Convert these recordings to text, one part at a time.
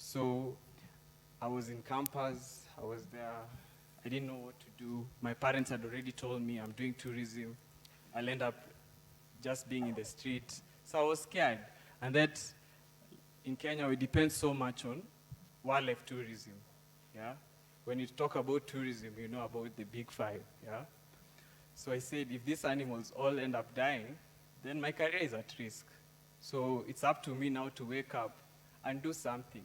So I was in campus, I was there, I didn't know what to do. My parents had already told me I'm doing tourism. I'll end up just being in the street. So I was scared. And that in Kenya, we depend so much on wildlife tourism. Yeah? When you talk about tourism, you know about the big five. Yeah? So I said, if these animals all end up dying, then my career is at risk. So it's up to me now to wake up and do something.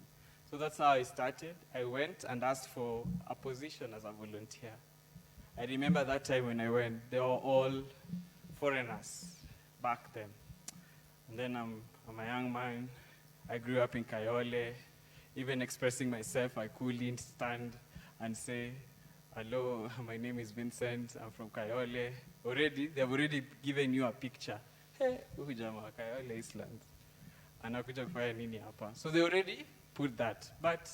So that's how I started. I went and asked for a position as a volunteer. I remember that time when I went, they were all foreigners back then. And then I'm a young man. I grew up in Kayole. Even expressing myself, I couldn't stand and say, hello, my name is Vincent, I'm from Kayole. They've already given you a picture. Hey, huyu jamaa wa Kayole Island. Anakuja kufanya nini hapa? So they already put that. But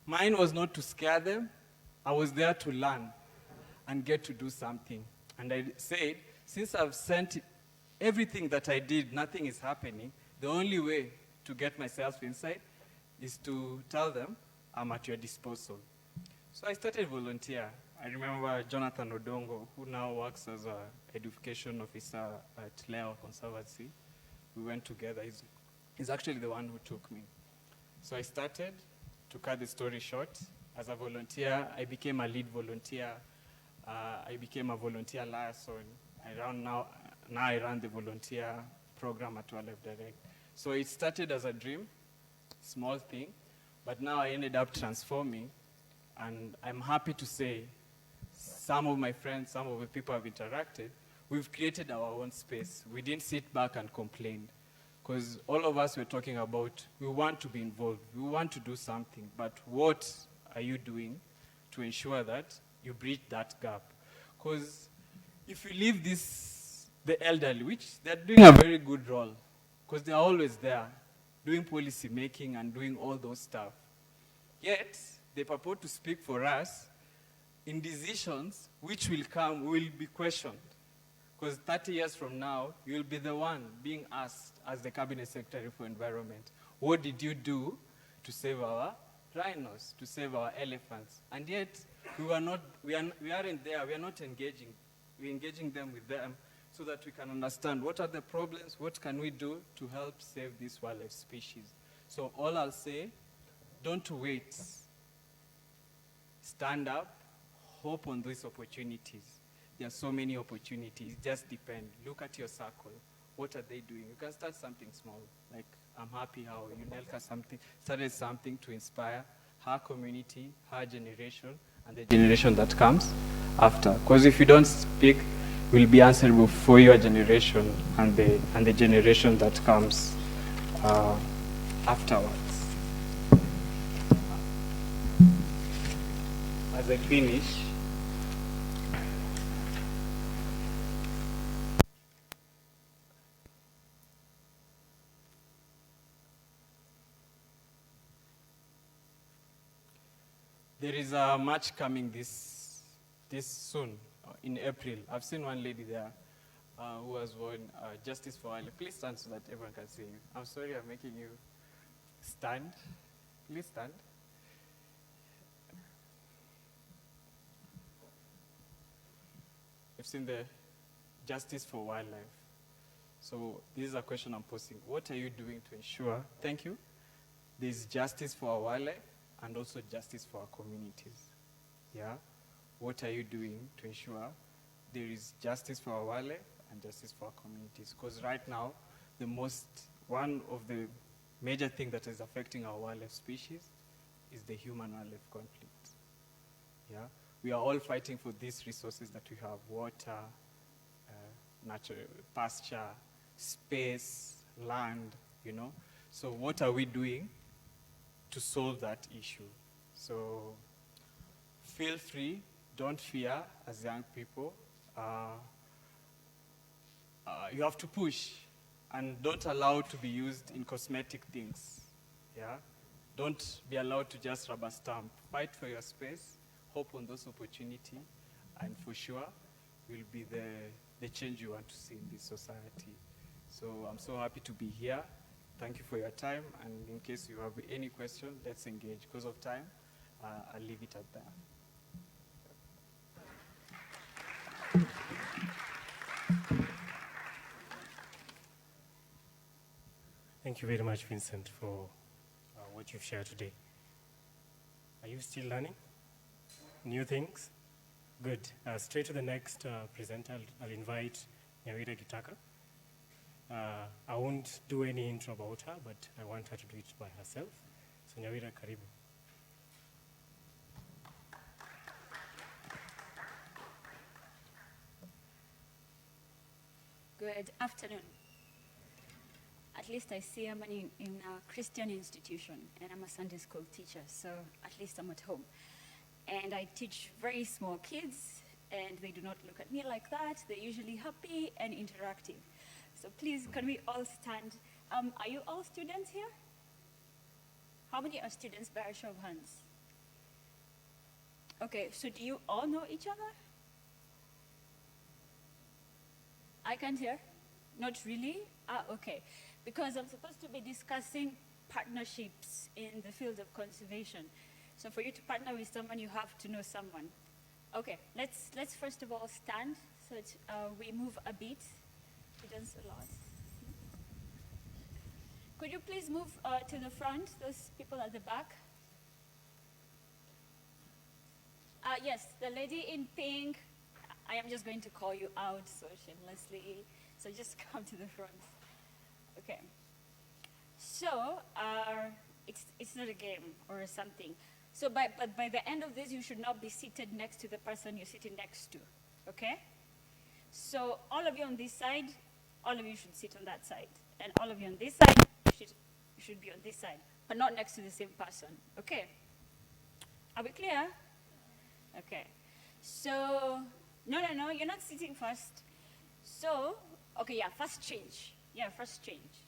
mine was not to scare them. I was there to learn and get to do something. And I said, since I've sent everything that I did, nothing is happening, the only way to get myself inside is to tell them I'm at your disposal. So I started volunteer. I remember Jonathan Odongo, who now works as an education officer at Leo Conservancy. We went together. He's actually the one who took me. So I started, to cut the story short. As a volunteer, I became a lead volunteer. I became a volunteer liaison. Now I run the volunteer program at Wildlife Direct. So it started as a dream, small thing, but now I ended up transforming, and I'm happy to say some of my friends, some of the people I've interacted, we've created our own space. We didn't sit back and complain, because all of us were talking about, we want to be involved, we want to do something, but what are you doing to ensure that you bridge that gap? Because if you leave the elderly, which they're doing a very good role, because they're always there, doing policy making and doing all those stuff. Yet, they purport to speak for us in decisions which will be questioned. Because 30 years from now, you'll be the one being asked as the Cabinet Secretary for Environment, what did you do to save our rhinos, to save our elephants? And yet, we aren't there, we are not engaging. We're engaging them with them so that we can understand what are the problems, what can we do to help save these wildlife species. So all I'll say, don't wait. Stand up, hope on these opportunities. There are so many opportunities, just depend. Look at your circle. What are they doing? You can start something small. Like, I'm happy how Unelker started something to inspire her community, her generation, and the generation that comes after. Because if you don't speak, you'll be answerable for your generation and the generation that comes afterwards. As I finish, there is a march coming this soon, in April. I've seen one lady there who has won Justice for Wildlife. Please stand so that everyone can see you. I'm sorry I'm making you stand. Please stand. You've seen the Justice for Wildlife. So this is a question I'm posing. What are you doing to ensure, thank you, there's justice for our wildlife and also justice for our communities? Yeah? What are you doing to ensure there is justice for our wildlife and justice for our communities? Because right now, one of the major things that is affecting our wildlife species is the human-wildlife conflict. Yeah? We are all fighting for these resources that we have: water, natural pasture, space, land, you know. So what are we doing to solve that issue? So feel free, don't fear as young people. You have to push and don't allow it to be used in cosmetic things. Yeah? Don't be allowed to just rubber stamp. Fight for your space, hope on those opportunities, and for sure will be the change you want to see in this society. So I'm so happy to be here. Thank you for your time, and in case you have any question, let's engage. Because of time, I'll leave it at that. Thank you very much, Vincent, for what you've shared today. Are you still learning new things? Good. Straight to the next presenter, I'll invite Nyawira Gitaka. I won't do any intro about her, but I want her to do it by herself. So Nyawira, karibu. Good afternoon. At least I see I'm in a Christian institution, and I'm a Sunday school teacher, so at least I'm at home. And I teach very small kids, and they do not look at me like that. They're usually happy and interactive. So please, can we all stand? Are you all students here? How many are students by a show of hands? Okay, so do you all know each other? I can't hear. Not really? Okay. Because I'm supposed to be discussing partnerships in the field of conservation. So for you to partner with someone, you have to know someone. Okay, let's first of all stand so that we move a bit. We dance a lot. Could you please move to the front, those people at the back? Yes, the lady in pink, I am just going to call you out so shamelessly. So just come to the front. Okay. So it's not a game or something. So but by the end of this, you should not be seated next to the person you're sitting next to. Okay? So all of you on this side, all of you should sit on that side. And all of you on this side, you should be on this side, but not next to the same person. Okay? Are we clear? Okay. So, no, you're not sitting first. So, okay, yeah, first change. Yeah, first change.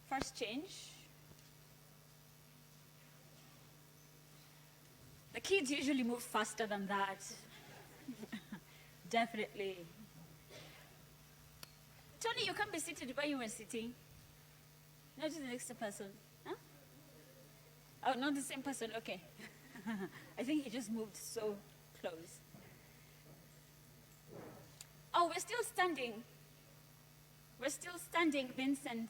First change. The kids usually move faster than that. Definitely. Tony, you can't be seated where you were sitting. Not to the next person. Huh? Oh, not the same person, okay. I think he just moved so close. Oh, we're still standing. We're still standing, Vincent.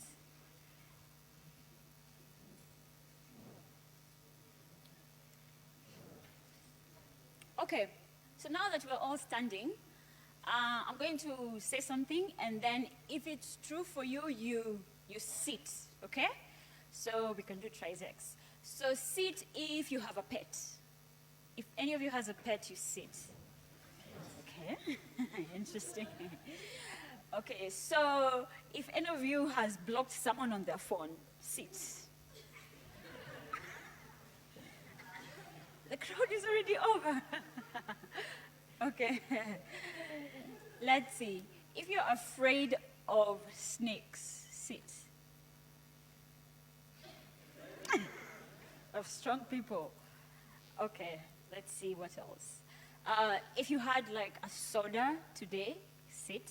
Okay, so now that we're all standing, I'm going to say something, and then if it's true for you, you sit, okay? So we can do trisex. So sit if you have a pet. If any of you has a pet, you sit. Okay, interesting. Okay, so if any of you has blocked someone on their phone, sit. The crowd is already over. Okay, let's see. If you're afraid of snakes, sit. Of strong people. Okay, let's see what else. If you had like a soda today, sit.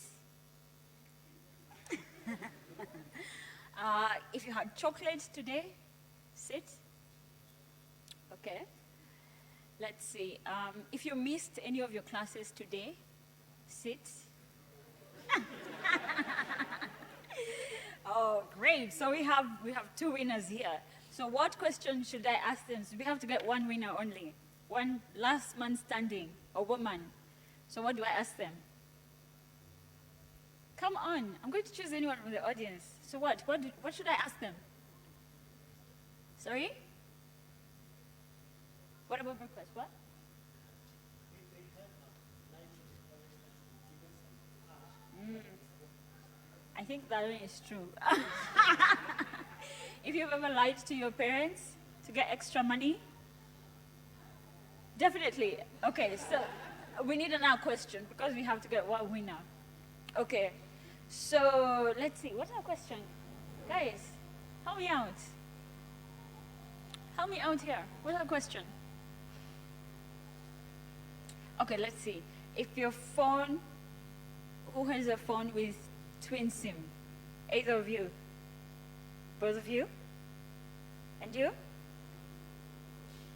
If you had chocolate today, sit. Okay. Let's see. If you missed any of your classes today, sit. Oh, great. So we have two winners here. So what question should I ask them? So we have to get one winner only. One last man standing, or woman. So what do I ask them? Come on. I'm going to choose anyone from the audience. So what should I ask them? Sorry? What about breakfast? What? I think that one is true. If you've ever lied to your parents to get extra money, definitely. Okay, so we need another question because we have to get one winner. Okay, so let's see. What's our question? Guys, help me out. Help me out here. What's our question? Okay, let's see. If your phone, who has a phone with twin SIM? Either of you. Both of you? And you?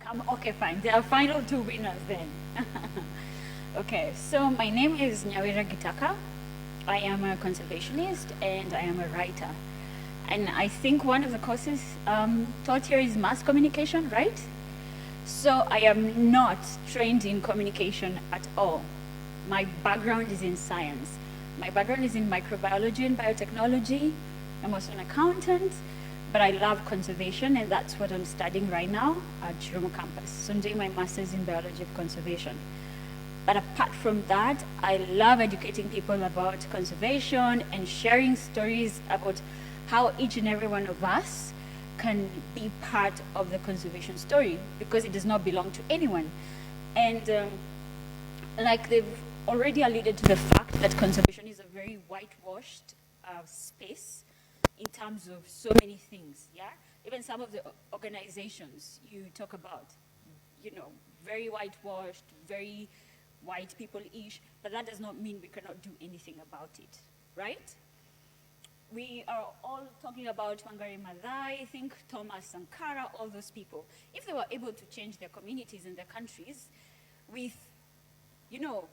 Come, okay, fine. There are final two winners then. Okay, so my name is Nyawira Gitaka. I am a conservationist and I am a writer. And I think one of the courses taught here is mass communication, right? So I am not trained in communication at all. My background is in science. My background is in microbiology and biotechnology. I'm also an accountant, but I love conservation, and that's what I'm studying right now at Chiromo campus. So I'm doing my master's in biology of conservation. But apart from that, I love educating people about conservation and sharing stories about how each and every one of us can be part of the conservation story, because it does not belong to anyone. And like they've already alluded to the fact that conservation is a very whitewashed space in terms of so many things, yeah? Even some of the organizations you talk about, you know, very whitewashed, very white people-ish, but that does not mean we cannot do anything about it, right? We are all talking about Wangari Maathai, I think Thomas Sankara, all those people. If they were able to change their communities and their countries with, you know,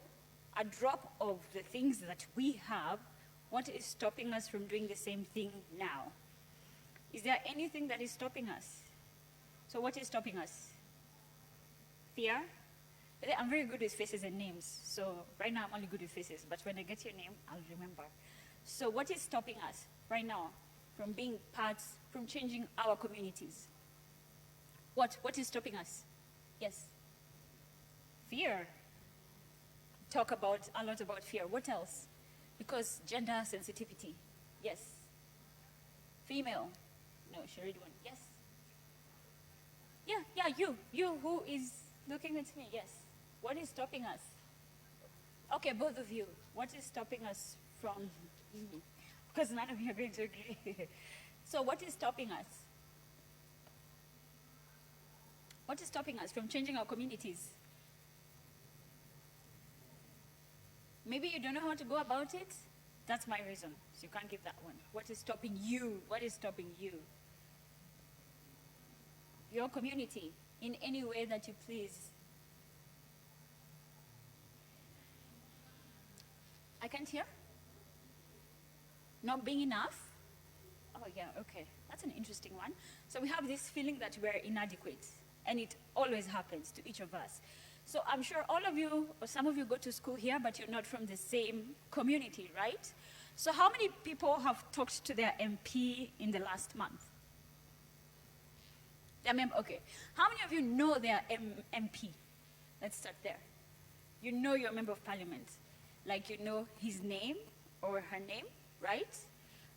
a drop of the things that we have, what is stopping us from doing the same thing now? Is there anything that is stopping us? So what is stopping us? Fear? I'm very good with faces and names, so right now I'm only good with faces, but when I get your name, I'll remember. So what is stopping us right now from being parts, from changing our communities? What is stopping us? Yes? Fear. Talk about a lot about fear. What else? Because gender sensitivity. Yes? Female. No, she already won. Yes? Yeah, you who is looking at me. Yes. What is stopping us? Okay, both of you. What is stopping us from, because none of you are going to agree. So what is stopping us? What is stopping us from changing our communities? Maybe you don't know how to go about it. That's my reason. So you can't give that one. What is stopping you? What is stopping you? Your community, in any way that you please. I can't hear? Not being enough? Oh yeah, okay. That's an interesting one. So we have this feeling that we're inadequate, and it always happens to each of us. So I'm sure all of you, or some of you go to school here, but you're not from the same community, right? So how many people have talked to their MP in the last month? Okay. How many of you know their MP? Let's start there. You know your member of parliament. Like you know his name or her name, right?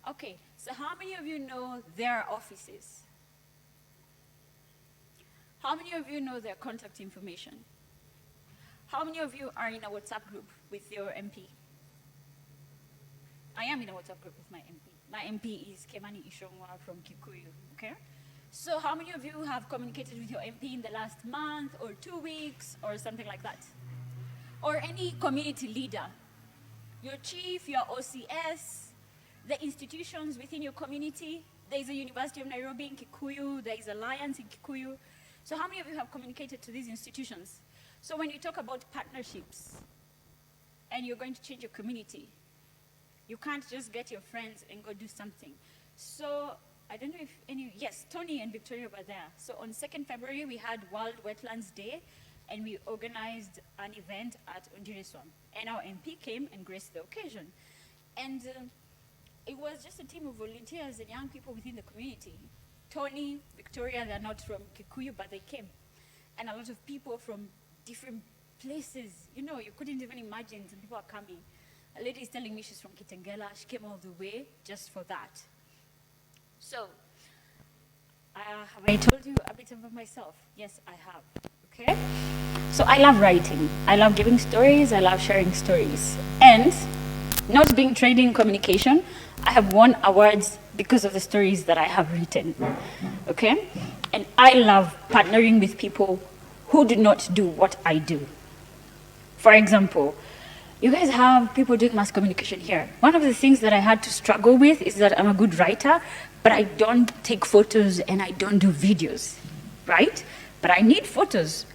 Okay, so how many of you know their offices? How many of you know their contact information? How many of you are in a WhatsApp group with your MP? I am in a WhatsApp group with my MP. My MP is Kemani Ishongwa from Kikuyu, okay? So how many of you have communicated with your MP in the last month or 2 weeks or something like that? Or any community leader, your chief, your OCS, the institutions within your community. There is a University of Nairobi in Kikuyu, there is Alliance in Kikuyu. So how many of you have communicated to these institutions? So when you talk about partnerships and you're going to change your community, you can't just get your friends and go do something. So I don't know if yes, Tony and Victoria were there. So on 2nd February, we had World Wetlands Day, and we organized an event at Undiriswam. And our MP came and graced the occasion. And it was just a team of volunteers and young people within the community. Tony, Victoria, they're not from Kikuyu, but they came. And a lot of people from different places. You know, you couldn't even imagine some people are coming. A lady is telling me she's from Kitengela. She came all the way just for that. So, have I told you a bit about myself? Yes, I have. Okay? So I love writing. I love giving stories. I love sharing stories. And not being trained in communication, I have won awards because of the stories that I have written. Okay? And I love partnering with people who do not do what I do. For example, you guys have people doing mass communication here. One of the things that I had to struggle with is that I'm a good writer, but I don't take photos and I don't do videos, right? But I need photos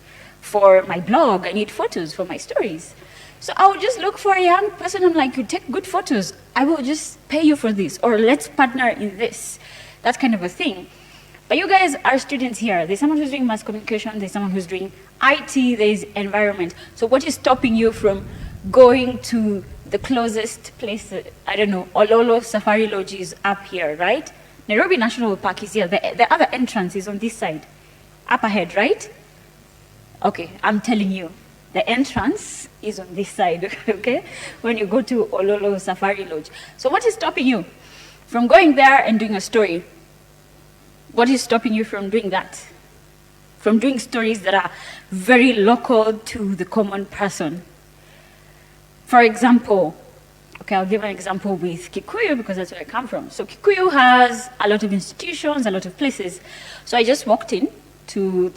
for my blog, I need photos for my stories. So I would just look for a young person, I'm like, you take good photos, I will just pay you for this, or let's partner in this. That kind of a thing. But you guys are students here. There's someone who's doing mass communication, there's someone who's doing IT, there's environment. So what is stopping you from going to the closest place, I don't know, Ololo Safari Lodge is up here, right? Nairobi National Park is here. The other entrance is on this side, up ahead, right? Okay, I'm telling you, the entrance is on this side, okay? When you go to Ololo Safari Lodge. So what is stopping you from going there and doing a story? What is stopping you from doing that? From doing stories that are very local to the common person? For example, okay, I'll give an example with Kikuyu because that's where I come from. So Kikuyu has a lot of institutions, a lot of places. So I just walked in to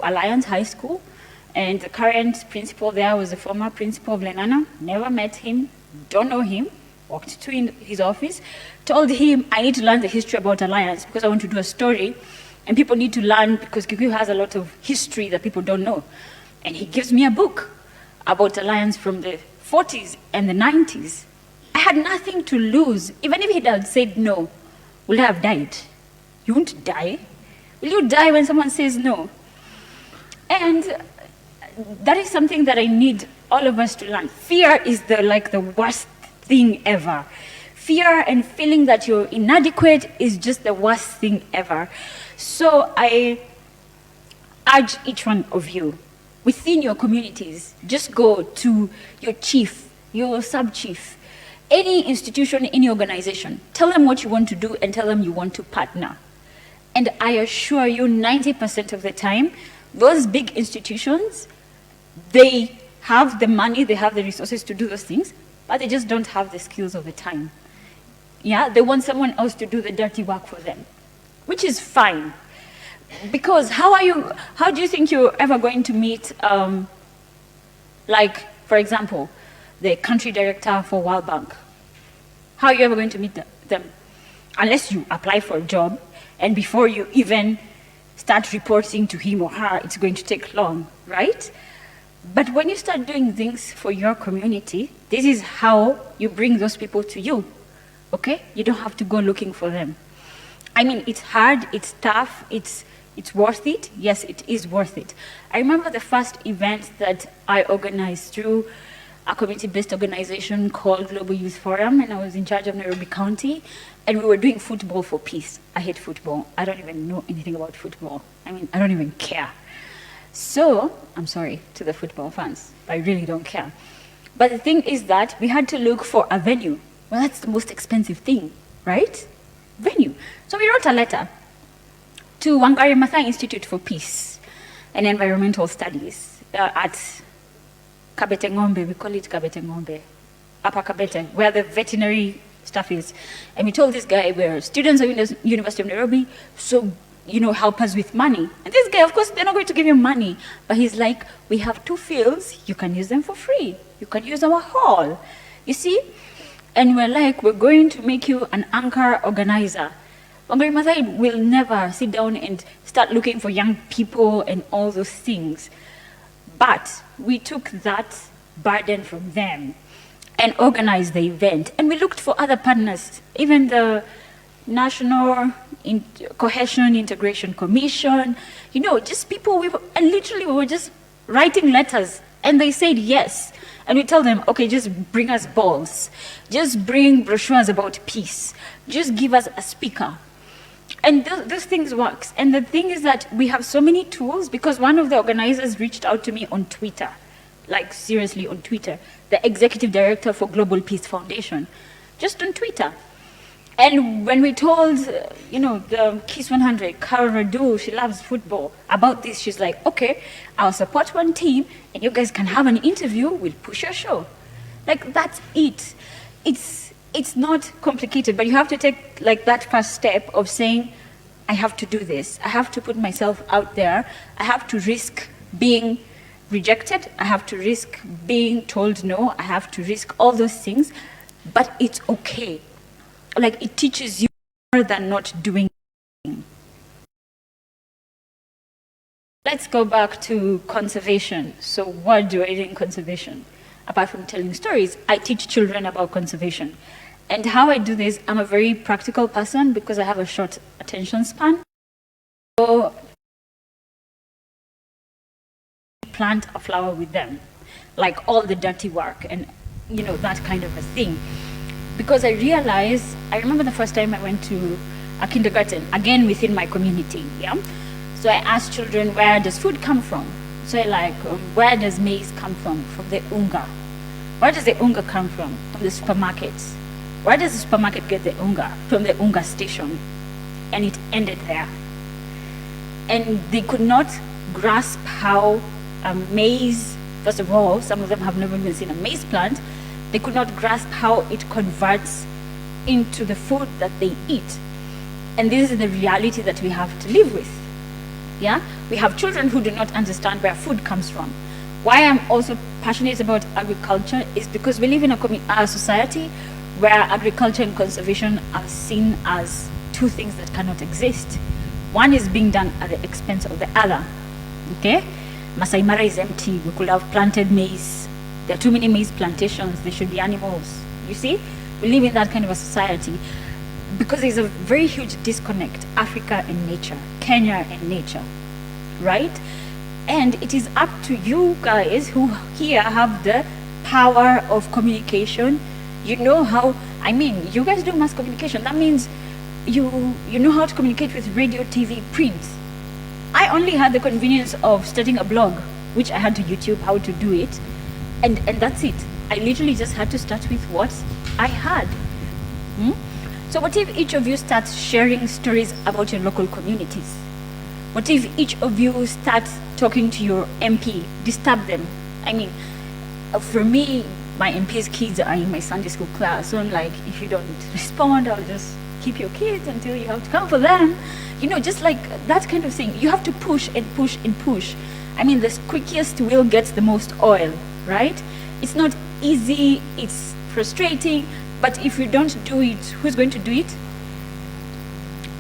Alliance High School, and the current principal there was the former principal of Lenana. Never met him, don't know him. Walked to his office, told him I need to learn the history about Alliance because I want to do a story, and people need to learn because Kikuyu has a lot of history that people don't know. And he gives me a book about Alliance from the 40s and the 90s. I had nothing to lose. Even if he had said no, would I have died? You won't die. Will you die when someone says no? And that is something that I need all of us to learn. Fear is the worst thing ever. Fear and feeling that you're inadequate is just the worst thing ever. So I urge each one of you, within your communities, just go to your chief, your sub-chief, any institution, any organization, tell them what you want to do and tell them you want to partner. And I assure you 90% of the time, those big institutions, they have the money, they have the resources to do those things, but they just don't have the skills or the time. Yeah, they want someone else to do the dirty work for them, which is fine. Because how do you think you're ever going to meet, like, for example, the country director for World Bank? How are you ever going to meet them? Unless you apply for a job, and before you even start reporting to him or her, it's going to take long, right? But when you start doing things for your community, this is how you bring those people to you, okay? You don't have to go looking for them. I mean, it's hard, it's tough, it's worth it. Yes, it is worth it. I remember the first event that I organized through a community-based organization called Global Youth Forum, and I was in charge of Nairobi County, and we were doing football for peace. I hate football. I don't even know anything about football. I mean, I don't even care. So, I'm sorry to the football fans, I really don't care. But the thing is that we had to look for a venue. Well, that's the most expensive thing, right? Venue. So we wrote a letter to Wangari Maathai Institute for Peace and Environmental Studies at Kabete Ngombe, we call it Kabete Ngombe, Upper Kabete, where the veterinary stuff is. And we told this guy, we're students of the University of Nairobi, so help us with money. And this guy, of course, they're not going to give him money, but he's like, we have 2 fields, you can use them for free. You can use our hall, you see? And we're like, we're going to make you an anchor organizer. Wangari Maathai will never sit down and start looking for young people and all those things. But we took that burden from them and organized the event. And we looked for other partners, even the National Cohesion Integration Commission, just people, and literally we were just writing letters, and they said yes. And we tell them, okay, just bring us balls, just bring brochures about peace, just give us a speaker. And those things works. And the thing is that we have so many tools, because one of the organizers reached out to me on Twitter, like seriously on Twitter, the executive director for Global Peace Foundation, just on Twitter. And when we told, the Kiss 100, Carol Radu, she loves football, about this, she's like, okay, I'll support one team, and you guys can have an interview, we'll push your show. Like, that's it. It's not complicated, but you have to take, that first step of saying, I have to do this. I have to put myself out there. I have to risk being rejected. I have to risk being told no. I have to risk all those things, but it's okay. It teaches you than not doing anything. Let's go back to conservation. So what do I do in conservation? Apart from telling stories, I teach children about conservation. And how I do this, I'm a very practical person because I have a short attention span. So plant a flower with them, like all the dirty work and that kind of a thing. Because I remember the first time I went to a kindergarten, again within my community, yeah? So I asked children, where does food come from? So where does maize come from? From the unga. Where does the unga come from? From the supermarkets. Where does the supermarket get the unga? From the unga station. And it ended there. And they could not grasp how maize, first of all, some of them have never even seen a maize plant. They could not grasp how it converts into the food that they eat. And this is the reality that we have to live with. Yeah? We have children who do not understand where food comes from. Why I'm also passionate about agriculture is because we live in a society where agriculture and conservation are seen as two things that cannot exist. One is being done at the expense of the other. Okay? Masai Mara is empty. We could have planted maize. There are too many maize plantations. There should be animals. You see? We live in that kind of a society because there's a very huge disconnect. Africa and nature, Kenya and nature, right? And it is up to you guys who here have the power of communication. You know how, you guys do mass communication. That means you know how to communicate with radio, TV, print. I only had the convenience of starting a blog, which I had to YouTube how to do it. And that's it. I literally just had to start with what I had. So what if each of you starts sharing stories about your local communities? What if each of you starts talking to your MP, disturb them? For me, my MP's kids are in my Sunday school class, so I'm like, if you don't respond, I'll just keep your kids until you have to come for them. Just like that kind of thing. You have to push and push and push. The quickest wheel gets the most oil, right? It's not easy, it's frustrating, but if you don't do it, who's going to do it?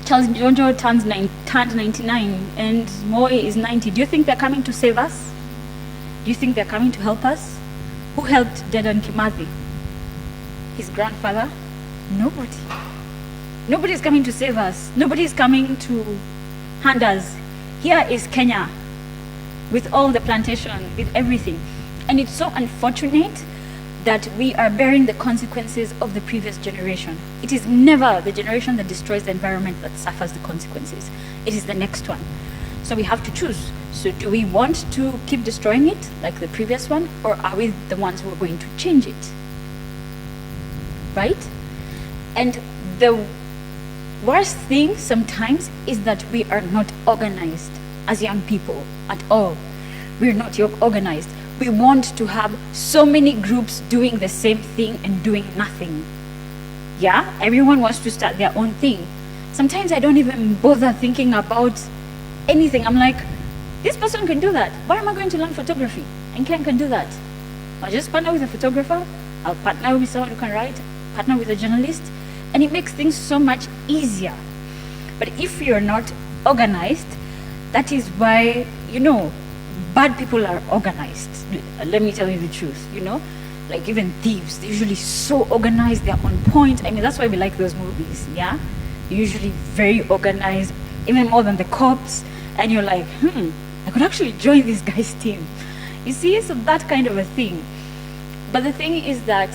Charles Jonjo turned 99 and Moi is 90. Do you think they're coming to save us? Do you think they're coming to help us? Who helped Dedan Kimathi? His grandfather? Nobody. Nobody's coming to save us. Nobody's coming to hand us. Here is Kenya with all the plantation, with everything. And it's so unfortunate that we are bearing the consequences of the previous generation. It is never the generation that destroys the environment that suffers the consequences. It is the next one. So we have to choose. So do we want to keep destroying it like the previous one, or are we the ones who are going to change it? Right? And the worst thing sometimes is that we are not organized as young people at all. We're not organized. We want to have so many groups doing the same thing and doing nothing. Yeah, everyone wants to start their own thing. Sometimes I don't even bother thinking about anything. I'm like, this person can do that. Why am I going to learn photography? And Ken can do that. I'll just partner with a photographer. I'll partner with someone who can write, partner with a journalist, and it makes things so much easier. But if you're not organized, that is why, bad people are organized. Let me tell you the truth, like even thieves, they're usually so organized, they're on point. That's why we like those movies, yeah? They're usually very organized, even more than the cops, and you're like, I could actually join this guy's team. You see, so that kind of a thing. But the thing is that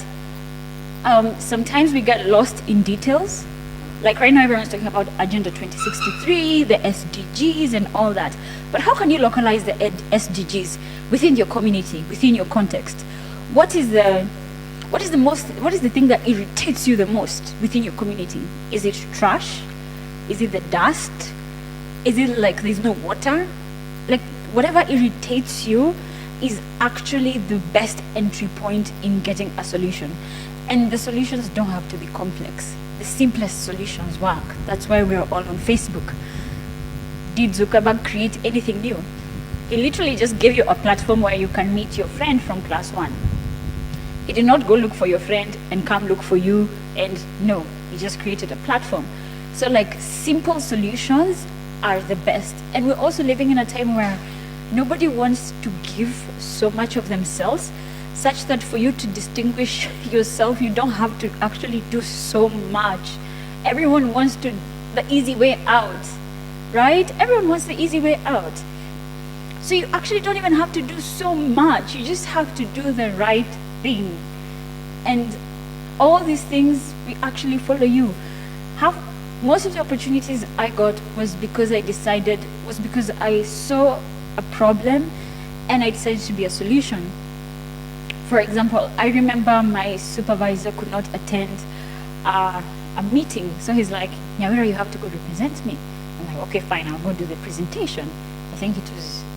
sometimes we get lost in details. Like right now, everyone's talking about Agenda 2063, the SDGs and all that. But how can you localize the SDGs within your community, within your context? What is the thing that irritates you the most within your community? Is it trash? Is it the dust? Is it like there's no water? Like whatever irritates you is actually the best entry point in getting a solution. And the solutions don't have to be complex. The simplest solutions work. That's why we're all on Facebook. Did Zuckerberg create anything new? He literally just gave you a platform where you can meet your friend from class 1. He did not go look for your friend and come look for you, and no, he just created a platform. So like simple solutions are the best. And we're also living in a time where nobody wants to give so much of themselves, such that for you to distinguish yourself, you don't have to actually do so much. Everyone wants the easy way out, right? Everyone wants the easy way out. So you actually don't even have to do so much. You just have to do the right thing. And all these things will actually follow you. Most of the opportunities I got was because I saw a problem and I decided to be a solution. For example, I remember my supervisor could not attend a meeting. So he's like, Nyawira, you have to go represent me. I'm like, okay, fine, I'll go do the presentation. I think it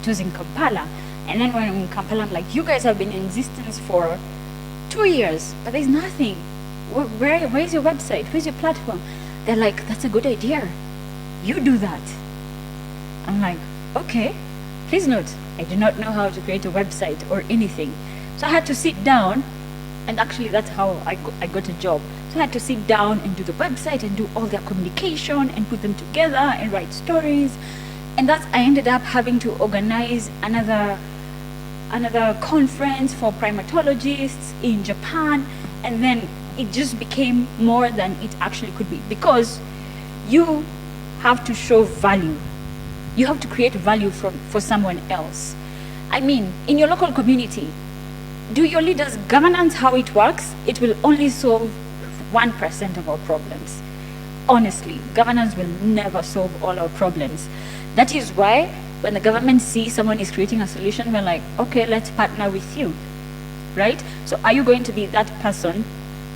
was in Kampala. And then when I'm in Kampala, I'm like, you guys have been in existence for 2 years, but there's nothing. Where is your website? Where's your platform? They're like, that's a good idea. You do that. I'm like, okay. Please note, I do not know how to create a website or anything. So I had to sit down, and actually that's how I got a job. So I had to sit down and do the website and do all their communication and put them together and write stories. And I ended up having to organize another conference for primatologists in Japan, and then it just became more than it actually could be, because you have to show value. You have to create value for someone else. I mean, in your local community, do your leaders' governance how it works? It will only solve 1% of our problems. Honestly, governance will never solve all our problems. That is why when the government sees someone is creating a solution, we're like, okay, let's partner with you, right? So are you going to be that person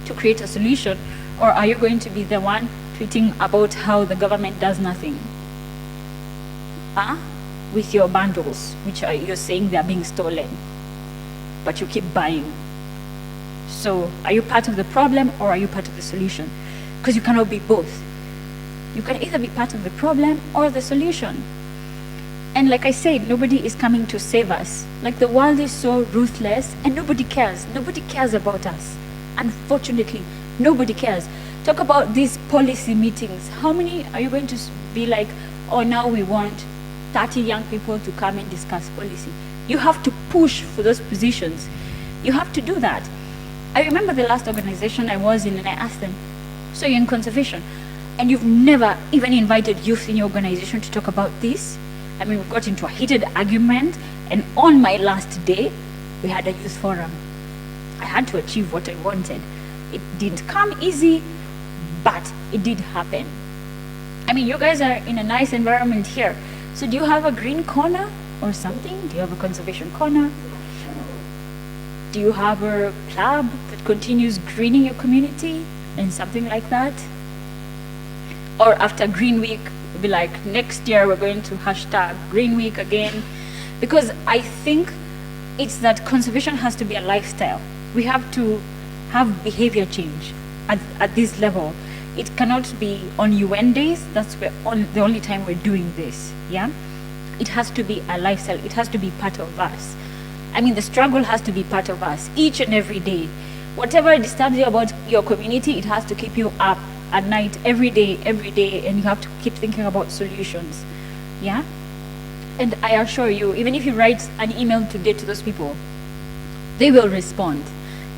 to create a solution, or are you going to be the one tweeting about how the government does nothing? With your bundles, which you're saying they're being stolen, but you keep buying. So are you part of the problem, or are you part of the solution? Because you cannot be both. You can either be part of the problem or the solution. And like I said, nobody is coming to save us. Like, the world is so ruthless and nobody cares. Nobody cares about us. Unfortunately, nobody cares. Talk about these policy meetings. How many are you going to be like, oh, now we want 30 young people to come and discuss policy? You have to push for those positions. You have to do that. I remember the last organization I was in, and I asked them, so you're in conservation, and you've never even invited youth in your organization to talk about this? I mean, we got into a heated argument, and on my last day, we had a youth forum. I had to achieve what I wanted. It didn't come easy, but it did happen. I mean, you guys are in a nice environment here. So do you have a green corner or something? Do you have a conservation corner? Do you have a club that continues greening your community and something like that? Or after Green Week, we'll be like, next year we're going to hashtag Green Week again. Because I think it's that conservation has to be a lifestyle. We have to have behavior change at this level. It cannot be on UN days. That's the only time we're doing this, yeah? It has to be a lifestyle. It has to be part of us. I mean, the struggle has to be part of us each and every day. Whatever disturbs you about your community, it has to keep you up at night, every day, and you have to keep thinking about solutions, yeah? And I assure you, even if you write an email today to those people, they will respond.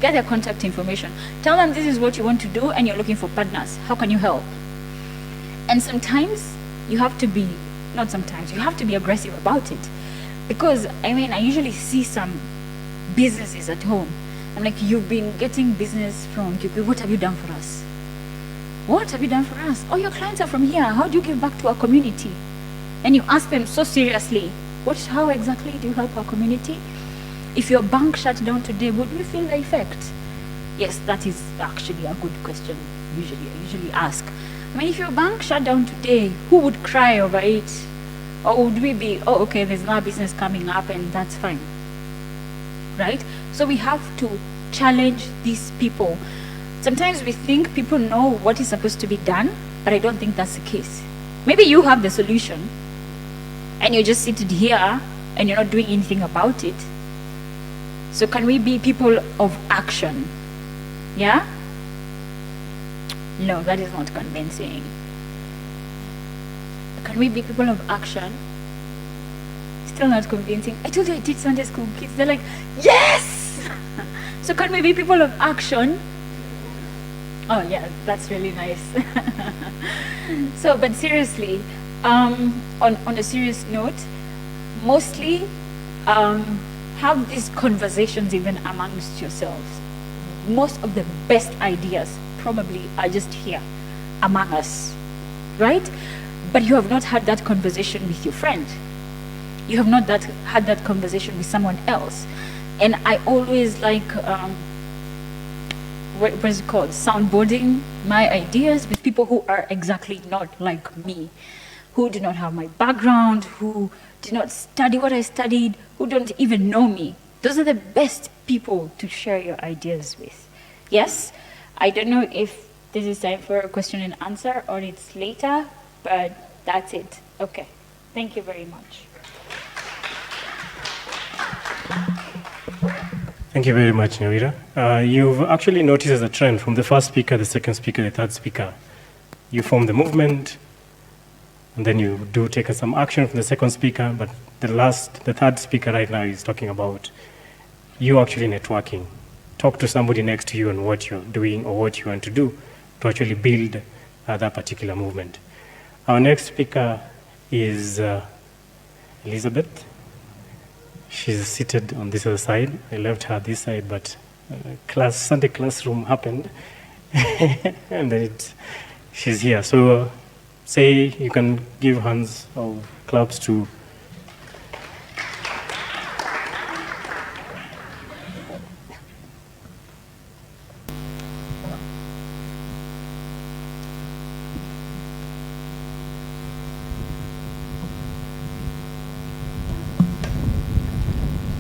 Get their contact information. Tell them this is what you want to do and you're looking for partners. How can you help? And sometimes you have to be, not sometimes, you have to be aggressive about it. Because, I mean, I usually see some businesses at home. I'm like, you've been getting business from QP. What have you done for us? What have you done for us? Oh, your clients are from here. How do you give back to our community? And you ask them so seriously, how exactly do you help our community? If your bank shut down today, would we feel the effect? Yes, that is actually a good question. I usually ask. I mean, if your bank shut down today, who would cry over it? Or would we be, oh, okay, there's no business coming up and that's fine, right? So we have to challenge these people. Sometimes we think people know what is supposed to be done, but I don't think that's the case. Maybe you have the solution and you're just seated here and you're not doing anything about it. So can we be people of action? Yeah? No, that is not convincing. can we be people of action? Still not convincing. I told you I did Sunday school kids. They're like, yes! So can we be people of action? Oh yeah, that's really nice. So, but seriously, on a serious note, mostly have these conversations even amongst yourselves. Most of the best ideas probably are just here among us, right? But you have not had that conversation with your friend. You have not had that conversation with someone else. And I always like, what is it called? Soundboarding my ideas with people who are exactly not like me, who do not have my background, who did not study what I studied, who don't even know me. Those are the best people to share your ideas with. Yes, I don't know if this is time for a question and answer or it's later, but that's it. Okay, thank you very much. Thank you very much, Nyawira. You've actually noticed as a trend from the first speaker, the second speaker, the third speaker. You form the movement, and then you do take some action from the second speaker, but the third speaker right now is talking about you actually networking. Talk to somebody next to you on what you're doing or what you want to do to actually build that particular movement. Our next speaker is Elizabeth. She's seated on this other side. I left her this side, but Sunday classroom happened, and then she's here. So say you can give hands of claps to.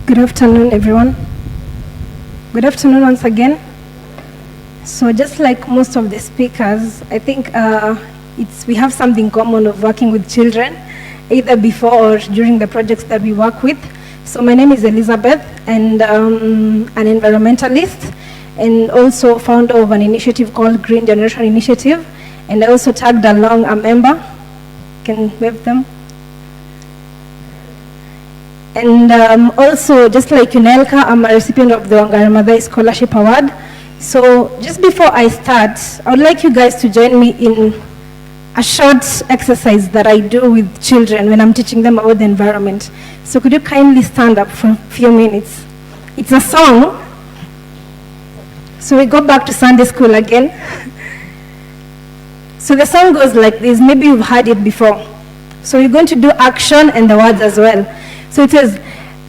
Good afternoon, everyone. Good afternoon once again. So just like most of the speakers, I think we have something common of working with children, either before or during the projects that we work with. So my name is Elizabeth, and an environmentalist, and also founder of an initiative called Green Generation Initiative, and I also tagged along a member. Can wave them. And also, just like Unelker, I'm a recipient of the Rongai Scholarship Award. So just before I start, I would like you guys to join me in a short exercise that I do with children when I'm teaching them about the environment. So could you kindly stand up for a few minutes? It's a song. So we go back to Sunday school again. So the song goes like this. Maybe you've heard it before. So you're going to do action and the words as well. So it says,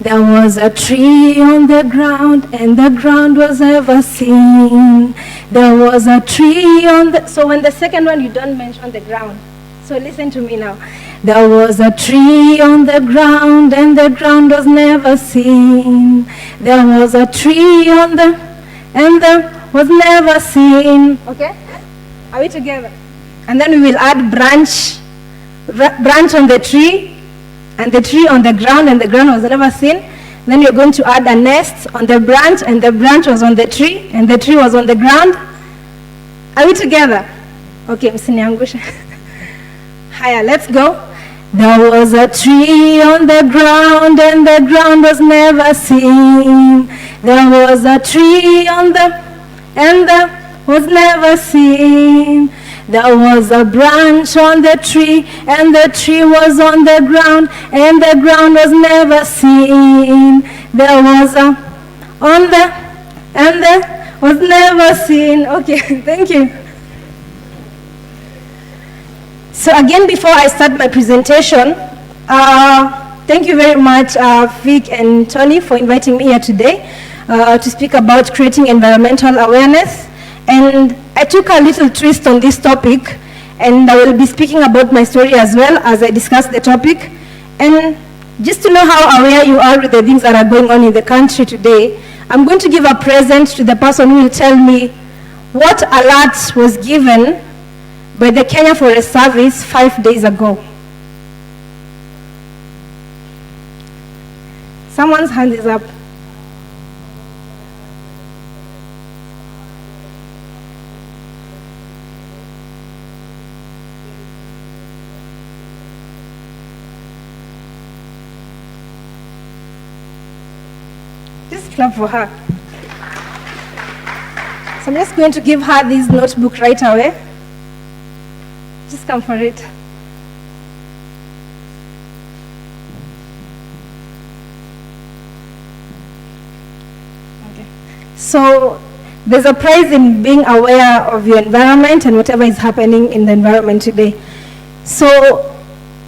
there was a tree on the ground, and the ground was never seen. There was a tree on the... So when the second one, you don't mention the ground. So listen to me now. There was a tree on the ground, and the ground was never seen. There was a tree on the... and the was never seen. Okay? Are we together? And then we will add branch on the tree, and the tree on the ground, and the ground was never seen. Then you're going to add a nest on the branch, and the branch was on the tree, and the tree was on the ground. Are we together? Okay, msiniangusha. Haya, let's go. There was a tree on the ground, and the ground was never seen. There was a tree on the, and the was never seen. There was a branch on the tree, and the tree was on the ground, and the ground was never seen. There was a on the, and the was never seen. Okay, thank you. So again, before I start my presentation, thank you very much, Vic and Tony, for inviting me here today to speak about creating environmental awareness. And I took a little twist on this topic, and I will be speaking about my story as well as I discuss the topic. And just to know how aware you are with the things that are going on in the country today, I'm going to give a present to the person who will tell me what alert was given by the Kenya Forest Service 5 days ago. Someone's hand is up. Just clap for her. So I'm just going to give her this notebook right away. Just come for it. Okay. So there's a prize in being aware of your environment and whatever is happening in the environment today. So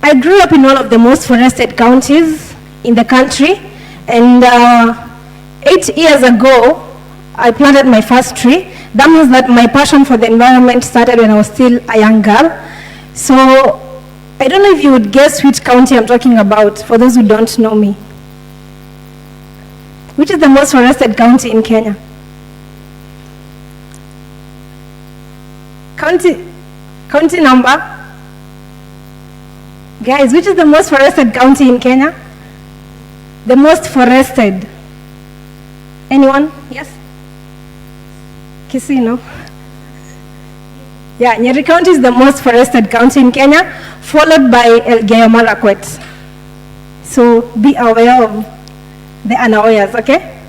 I grew up in one of the most forested counties in the country, and 8 years ago, I planted my first tree. That means that my passion for the environment started when I was still a young girl. So I don't know if you would guess which county I'm talking about, for those who don't know me. Which is the most forested county in Kenya? County number? Guys, which is the most forested county in Kenya? The most forested. Anyone? Yes? Kisii, no? Yeah, Nyeri County is the most forested county in Kenya, followed by Elgeyo Marakwet. So be aware of the unawares, okay?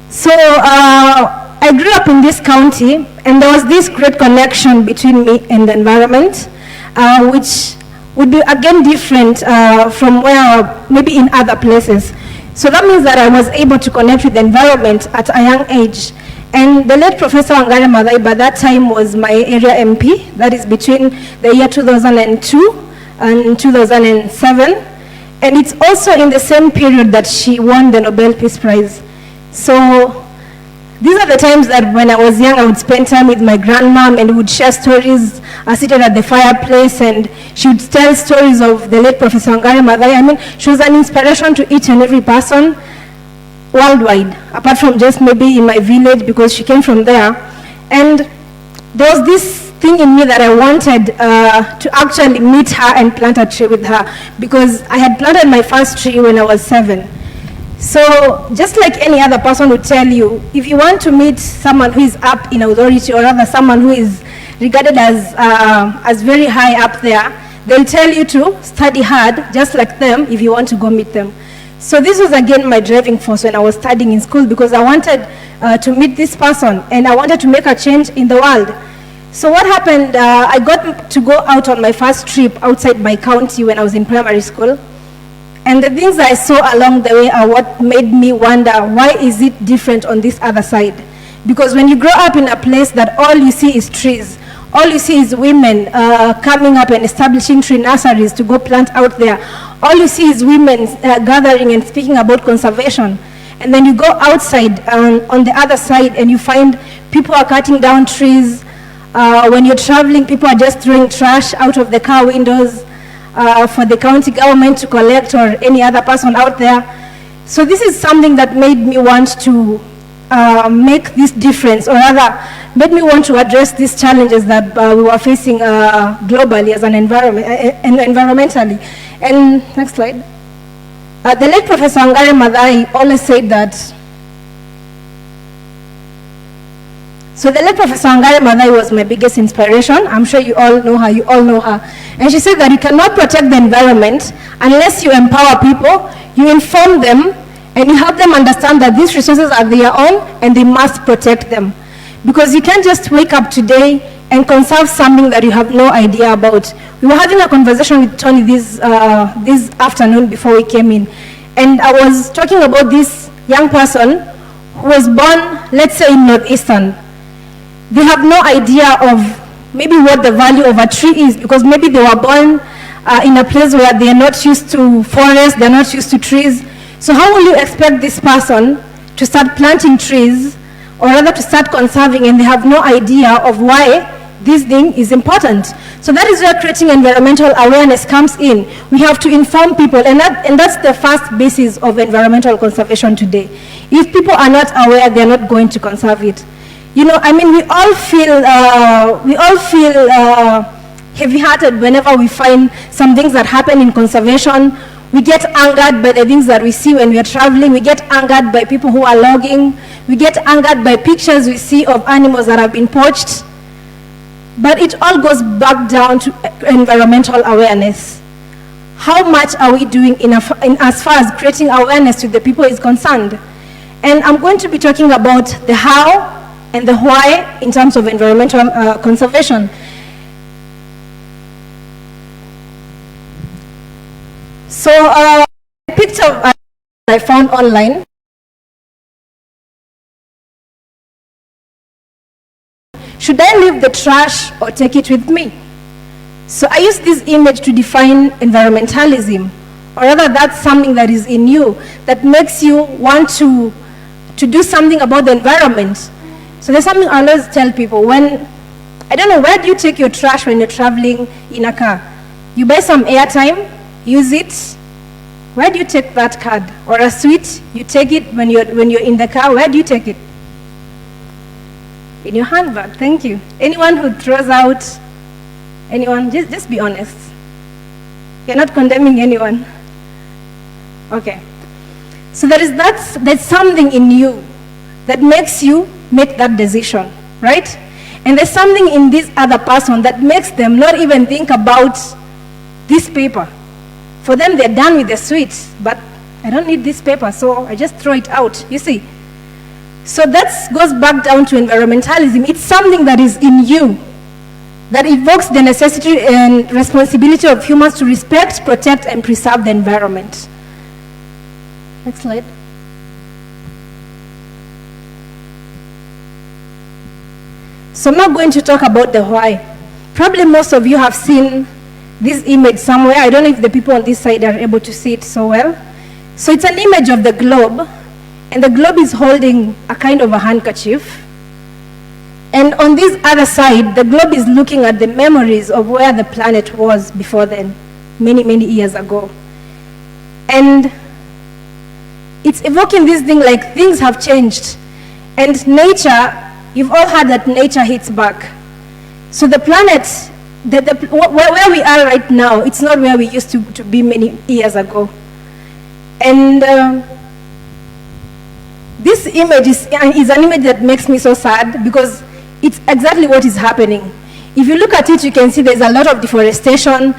So I grew up in this county, and there was this great connection between me and the environment, which would be again different from where maybe in other places. So that means that I was able to connect with the environment at a young age. And the late Professor Wangari Maathai by that time was my area MP, that is between the year 2002 and 2007. And it's also in the same period that she won the Nobel Peace Prize. So these are the times that when I was young, I would spend time with my grandmom and we would share stories seated at the fireplace, and she would tell stories of the late Professor Wangari Maathai. I mean, she was an inspiration to each and every person worldwide, apart from just maybe in my village because she came from there. And there was this thing in me that I wanted to actually meet her and plant a tree with her, because I had planted my first tree when I was 7. So just like any other person would tell you, if you want to meet someone who is up in authority, or rather someone who is regarded as very high up there, they'll tell you to study hard, just like them, if you want to go meet them. So this was again my driving force when I was studying in school, because I wanted to meet this person and I wanted to make a change in the world. So what happened, I got to go out on my first trip outside my county when I was in primary school. And the things I saw along the way are what made me wonder, why is it different on this other side? Because when you grow up in a place that all you see is trees, all you see is women coming up and establishing tree nurseries to go plant out there. All you see is women gathering and speaking about conservation. And then you go outside on the other side and you find people are cutting down trees. When you're traveling, people are just throwing trash out of the car windows for the county government to collect, or any other person out there. So this is something that made me want to make this difference, or rather made me want to address these challenges that we were facing globally as an environment, environmentally. And next slide. The late Professor Wangari Maathai always said that. So the late Professor Wangari Maathai was my biggest inspiration. I'm sure you all know her, you all know her. And she said that you cannot protect the environment unless you empower people, you inform them, and you help them understand that these resources are their own and they must protect them. Because you can't just wake up today and conserve something that you have no idea about. We were having a conversation with Tony this afternoon before we came in. And I was talking about this young person who was born, let's say, in Northeastern. They have no idea of maybe what the value of a tree is, because maybe they were born in a place where they are not used to forests, they're not used to trees. So how will you expect this person to start planting trees, or rather to start conserving, and they have no idea of why this thing is important? So that is where creating environmental awareness comes in. We have to inform people, and that's the first basis of environmental conservation today. If people are not aware, they're not going to conserve it. You know, I mean, we all feel heavy-hearted whenever we find some things that happen in conservation. We get angered by the things that we see when we are traveling. We get angered by people who are logging. We get angered by pictures we see of animals that have been poached. But it all goes back down to environmental awareness. How much are we doing in as far as creating awareness to the people is concerned? And I'm going to be talking about the how and the why in terms of environmental conservation. So a picture I found online. Should I leave the trash or take it with me? So I use this image to define environmentalism, or rather that's something that is in you that makes you want to do something about the environment. So there's something I always tell people when, I don't know, where do you take your trash when you're traveling in a car? You buy some airtime, use it. Where do you take that card? Or a sweet, you take it when you're in the car, where do you take it? In your handbag, thank you. Anyone who throws out, anyone, just be honest. You're not condemning anyone. Okay. So there's something in you that makes you make that decision, right? And there's something in this other person that makes them not even think about this paper. For them, they're done with the sweets, but I don't need this paper, so I just throw it out, you see? So that goes back down to environmentalism. It's something that is in you, that evokes the necessity and responsibility of humans to respect, protect, and preserve the environment. Next slide. So I'm not going to talk about the why. Probably most of you have seen this image somewhere. I don't know if the people on this side are able to see it so well. So it's an image of the globe, and the globe is holding a kind of a handkerchief. And on this other side, the globe is looking at the memories of where the planet was before then, many, many years ago. And it's evoking this thing like things have changed. And nature, you've all heard that nature hits back. So the planet, where we are right now, it's not where we used to be many years ago. And this image is an image that makes me so sad because it's exactly what is happening. If you look at it, you can see there's a lot of deforestation.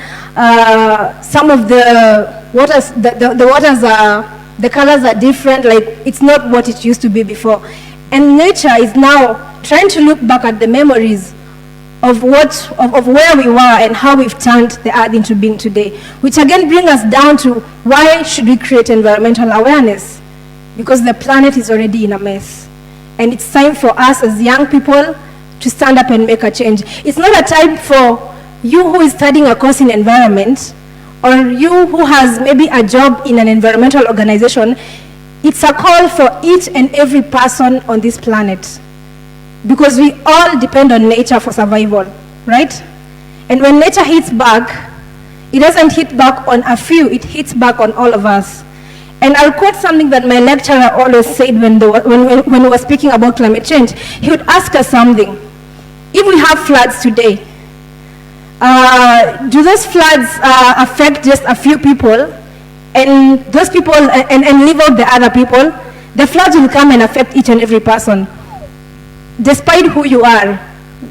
Some of the waters, the waters are, the colors are different, like it's not what it used to be before. And nature is now trying to look back at the memories of where we were and how we've turned the earth into being today, which again brings us down to why should we create environmental awareness? Because the planet is already in a mess. And it's time for us as young people to stand up and make a change. It's not a time for you who is studying a course in environment, or you who has maybe a job in an environmental organization. It's a call for each and every person on this planet, because we all depend on nature for survival, right? And when nature hits back, it doesn't hit back on a few, it hits back on all of us. And I'll quote something that my lecturer always said when we were speaking about climate change. He would ask us something. If we have floods today, do those floods affect just a few people, and those people and leave out the other people? The floods will come and affect each and every person, despite who you are,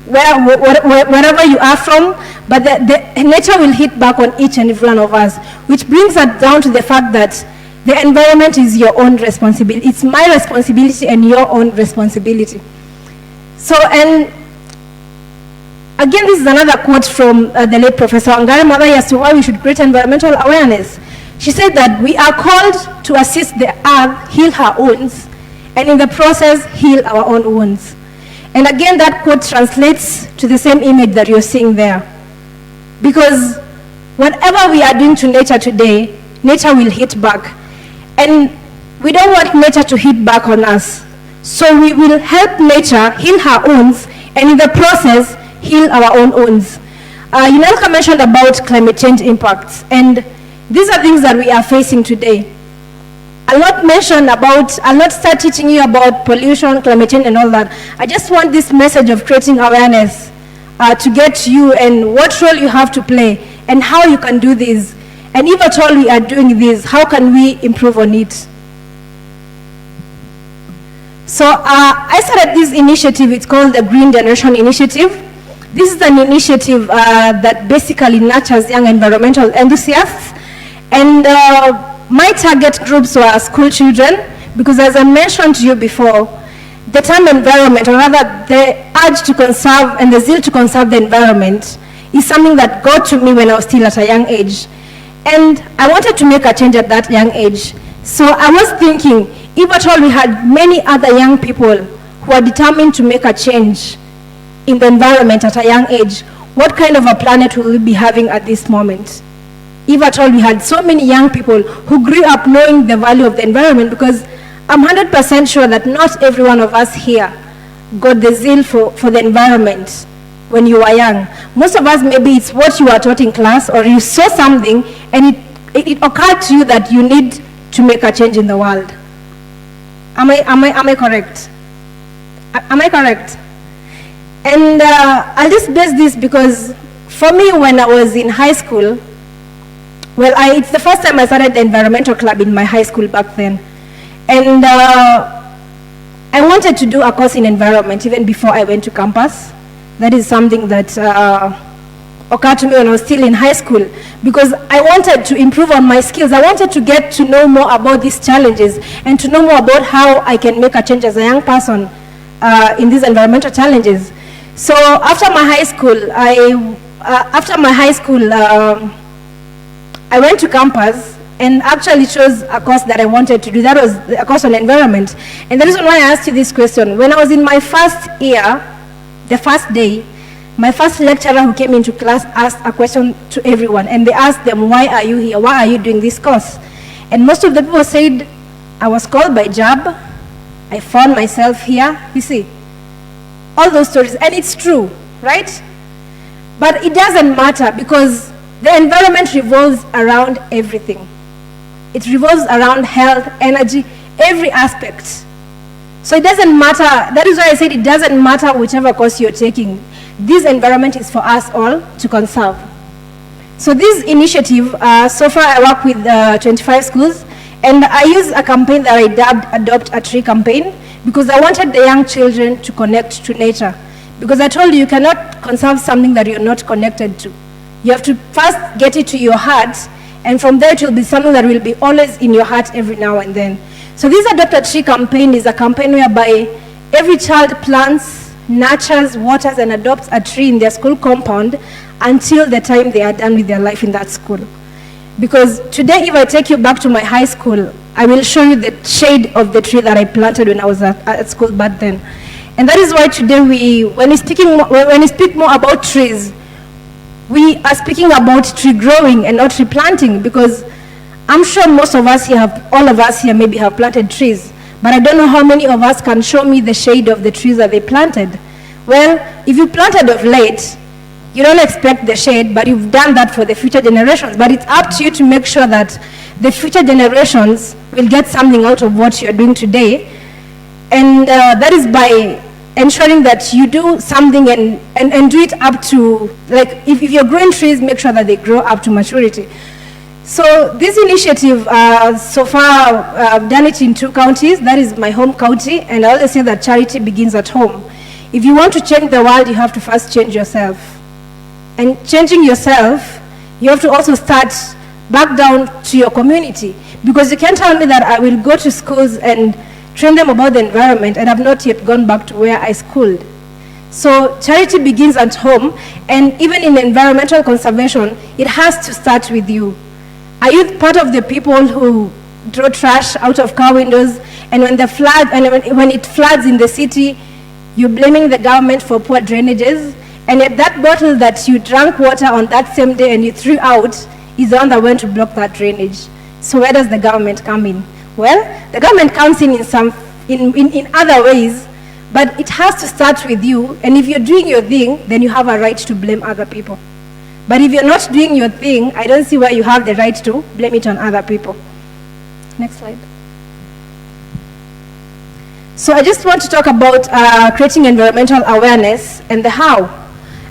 wherever you are from. But the nature will hit back on each and every one of us, which brings us down to the fact that the environment is your own responsibility. It's my responsibility and your own responsibility. So, and again, this is another quote from the late Professor Nyawira Gitaka as to why we should create environmental awareness. She said that we are called to assist the earth heal her wounds, and in the process, heal our own wounds. And again, that quote translates to the same image that you're seeing there. Because whatever we are doing to nature today, nature will hit back. And we don't want nature to hit back on us. So we will help nature heal her wounds, and in the process, heal our own wounds. Unelker mentioned about climate change impacts, and these are things that we are facing today. I'll not start teaching you about pollution, climate change, and all that. I just want this message of creating awareness to get to you and what role you have to play and how you can do this. And if at all we are doing this, how can we improve on it? So I started this initiative. It's called the Green Generation Initiative. This is an initiative that basically nurtures young environmental enthusiasts. And my target groups were school children, because as I mentioned to you before, the term environment, or rather the urge to conserve and the zeal to conserve the environment, is something that got to me when I was still at a young age. And I wanted to make a change at that young age. So I was thinking, if at all we had many other young people who are determined to make a change in the environment at a young age, what kind of a planet will we be having at this moment? If at all we had so many young people who grew up knowing the value of the environment, because I'm 100% sure that not every one of us here got the zeal for the environment when you were young. Most of us, maybe it's what you were taught in class, or you saw something and it occurred to you that you need to make a change in the world. Am I correct? Am I correct? And I'll just base this because for me, when I was in high school, well, it's the first time I started the environmental club in my high school back then. And I wanted to do a course in environment even before I went to campus. That is something that occurred to me when I was still in high school, because I wanted to improve on my skills. I wanted to get to know more about these challenges and to know more about how I can make a change as a young person in these environmental challenges. So after my high school, I went to campus and actually chose a course that I wanted to do. That was a course on environment. And the reason why I asked you this question, when I was in my first year, the first day, my first lecturer who came into class asked a question to everyone, and they asked them, why are you here? Why are you doing this course? And most of the people said, I was called by job, I found myself here, you see. All those stories, and it's true, right? But it doesn't matter, because the environment revolves around everything. It revolves around health, energy, every aspect. So it doesn't matter, that is why I said it doesn't matter whichever course you're taking. This environment is for us all to conserve. So this initiative, so far I work with 25 schools, and I use a campaign that I dubbed Adopt a Tree campaign, because I wanted the young children to connect to nature. Because I told you, you cannot conserve something that you're not connected to. You have to first get it to your heart, and from there it will be something that will be always in your heart every now and then. So this Adopt a Tree campaign is a campaign whereby every child plants, nurtures, waters, and adopts a tree in their school compound until the time they are done with their life in that school. Because today, if I take you back to my high school, I will show you the shade of the tree that I planted when I was at school back then. And that is why today, when we speak more about trees, we are speaking about tree growing and not tree planting, because I'm sure most of us here all of us here maybe have planted trees, but I don't know how many of us can show me the shade of the trees that they planted. Well, if you planted of late, you don't expect the shade, but you've done that for the future generations. But it's up to you to make sure that the future generations will get something out of what you're doing today. And that is by ensuring that you do something and do it up to, like, if you're growing trees, make sure that they grow up to maturity. So this initiative, so far, I've done it in 2 counties. That is my home county, and I always say that charity begins at home. If you want to change the world, you have to first change yourself. And changing yourself, you have to also start back down to your community. Because you can't tell me that I will go to schools and train them about the environment and have not yet gone back to where I schooled. So charity begins at home, and even in environmental conservation, it has to start with you. Are you part of the people who throw trash out of car windows, and when it floods in the city, you're blaming the government for poor drainages, and yet that bottle that you drank water on that same day and you threw out is the one that went to block that drainage? So where does the government come in? Well, the government comes in other ways, but it has to start with you, and if you're doing your thing, then you have a right to blame other people. But if you're not doing your thing, I don't see why you have the right to blame it on other people. Next slide. So I just want to talk about creating environmental awareness and the how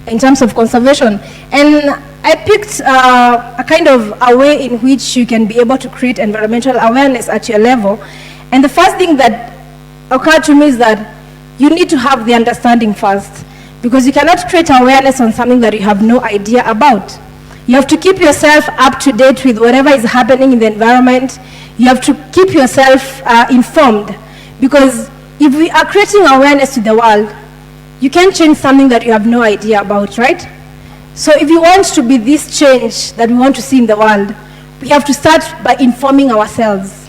in terms of conservation. And I picked a kind of a way in which you can be able to create environmental awareness at your level. And the first thing that occurred to me is that you need to have the understanding first, because you cannot create awareness on something that you have no idea about. You have to keep yourself up to date with whatever is happening in the environment. You have to keep yourself informed, because if we are creating awareness to the world, you can't change something that you have no idea about, right? So if you want to be this change that we want to see in the world, we have to start by informing ourselves.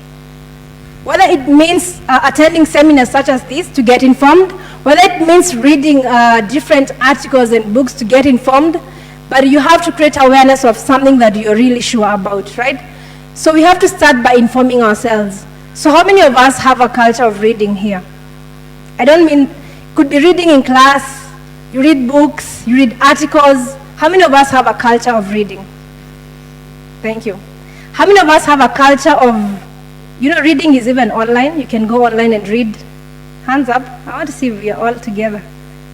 Whether it means attending seminars such as this to get informed, whether it means reading different articles and books to get informed, but you have to create awareness of something that you're really sure about, right? So we have to start by informing ourselves. So how many of us have a culture of reading here? I don't mean, could be reading in class, you read books, you read articles. How many of us have a culture of reading? Thank you. How many of us have a culture of, reading is even online. You can go online and read. Hands up. I want to see if we are all together.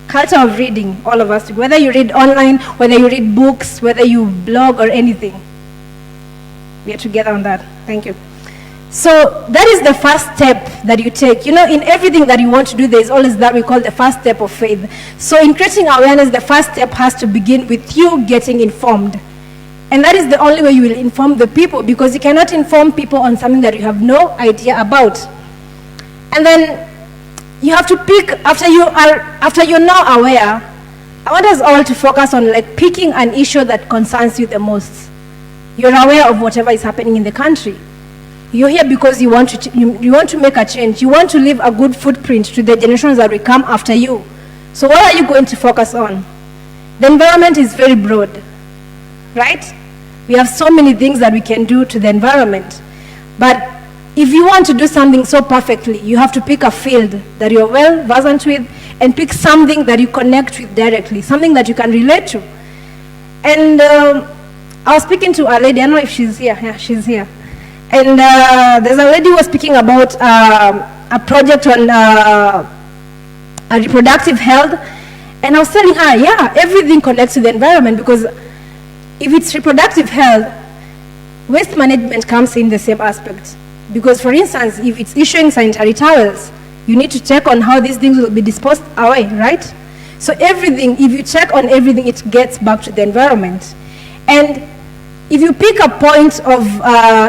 Culture of reading, all of us, whether you read online, whether you read books, whether you blog or anything. We are together on that. Thank you. So that is the first step that you take. In everything that you want to do, there is always that we call the first step of faith. So in creating awareness, the first step has to begin with you getting informed. And that is the only way you will inform the people, because you cannot inform people on something that you have no idea about. And then you have to pick, after you're now aware, I want us all to focus on picking an issue that concerns you the most. You're aware of whatever is happening in the country. You're here because you want to make a change. You want to leave a good footprint to the generations that will come after you. So what are you going to focus on? The environment is very broad, right? We have so many things that we can do to the environment. But if you want to do something so perfectly, you have to pick a field that you're well versed with and pick something that you connect with directly, something that you can relate to. And I was speaking to a lady, I don't know if she's here. Yeah, she's here. And there's a lady who was speaking about a project on a reproductive health. And I was telling her, yeah, everything connects to the environment, because if it's reproductive health, waste management comes in the same aspect. Because, for instance, if it's issuing sanitary towels, you need to check on how these things will be disposed away, right? So everything, if you check on everything, it gets back to the environment. And if you pick a point of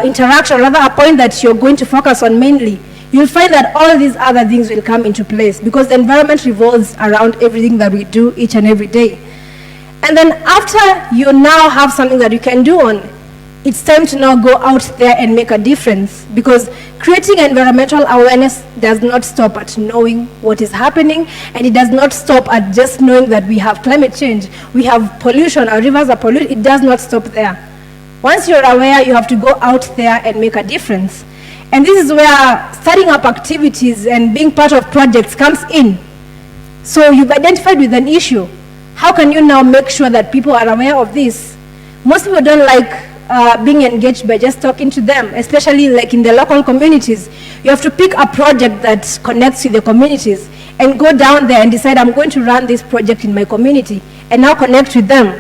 interaction, rather a point that you're going to focus on mainly, you'll find that all these other things will come into place, because the environment revolves around everything that we do each and every day. And then after you now have something that you can do on, it's time to now go out there and make a difference, because creating environmental awareness does not stop at knowing what is happening, and it does not stop at just knowing that we have climate change, we have pollution, our rivers are polluted. It does not stop there. Once you're aware, you have to go out there and make a difference. And this is where starting up activities and being part of projects comes in. So you've identified with an issue. How can you now make sure that people are aware of this? Most people don't like being engaged by just talking to them, especially in the local communities. You have to pick a project that connects with the communities and go down there and decide, I'm going to run this project in my community, and now connect with them.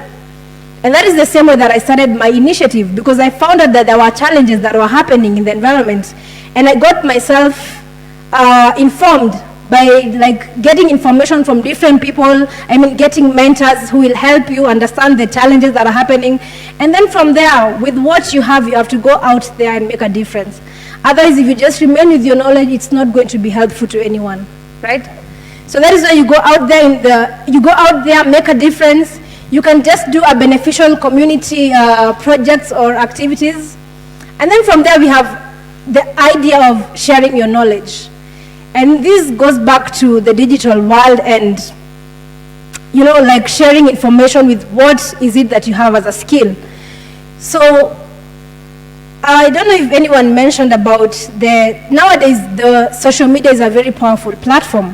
And that is the same way that I started my initiative, because I found out that there were challenges that were happening in the environment. And I got myself informed by getting information from different people, getting mentors who will help you understand the challenges that are happening. And then from there, with what you have to go out there and make a difference. Otherwise, if you just remain with your knowledge, it's not going to be helpful to anyone, right? So that is why you go out there, make a difference. You can just do a beneficial community projects or activities. And then from there, we have the idea of sharing your knowledge. And this goes back to the digital world and, sharing information with what is it that you have as a skill. So I don't know if anyone mentioned about nowadays the social media is a very powerful platform.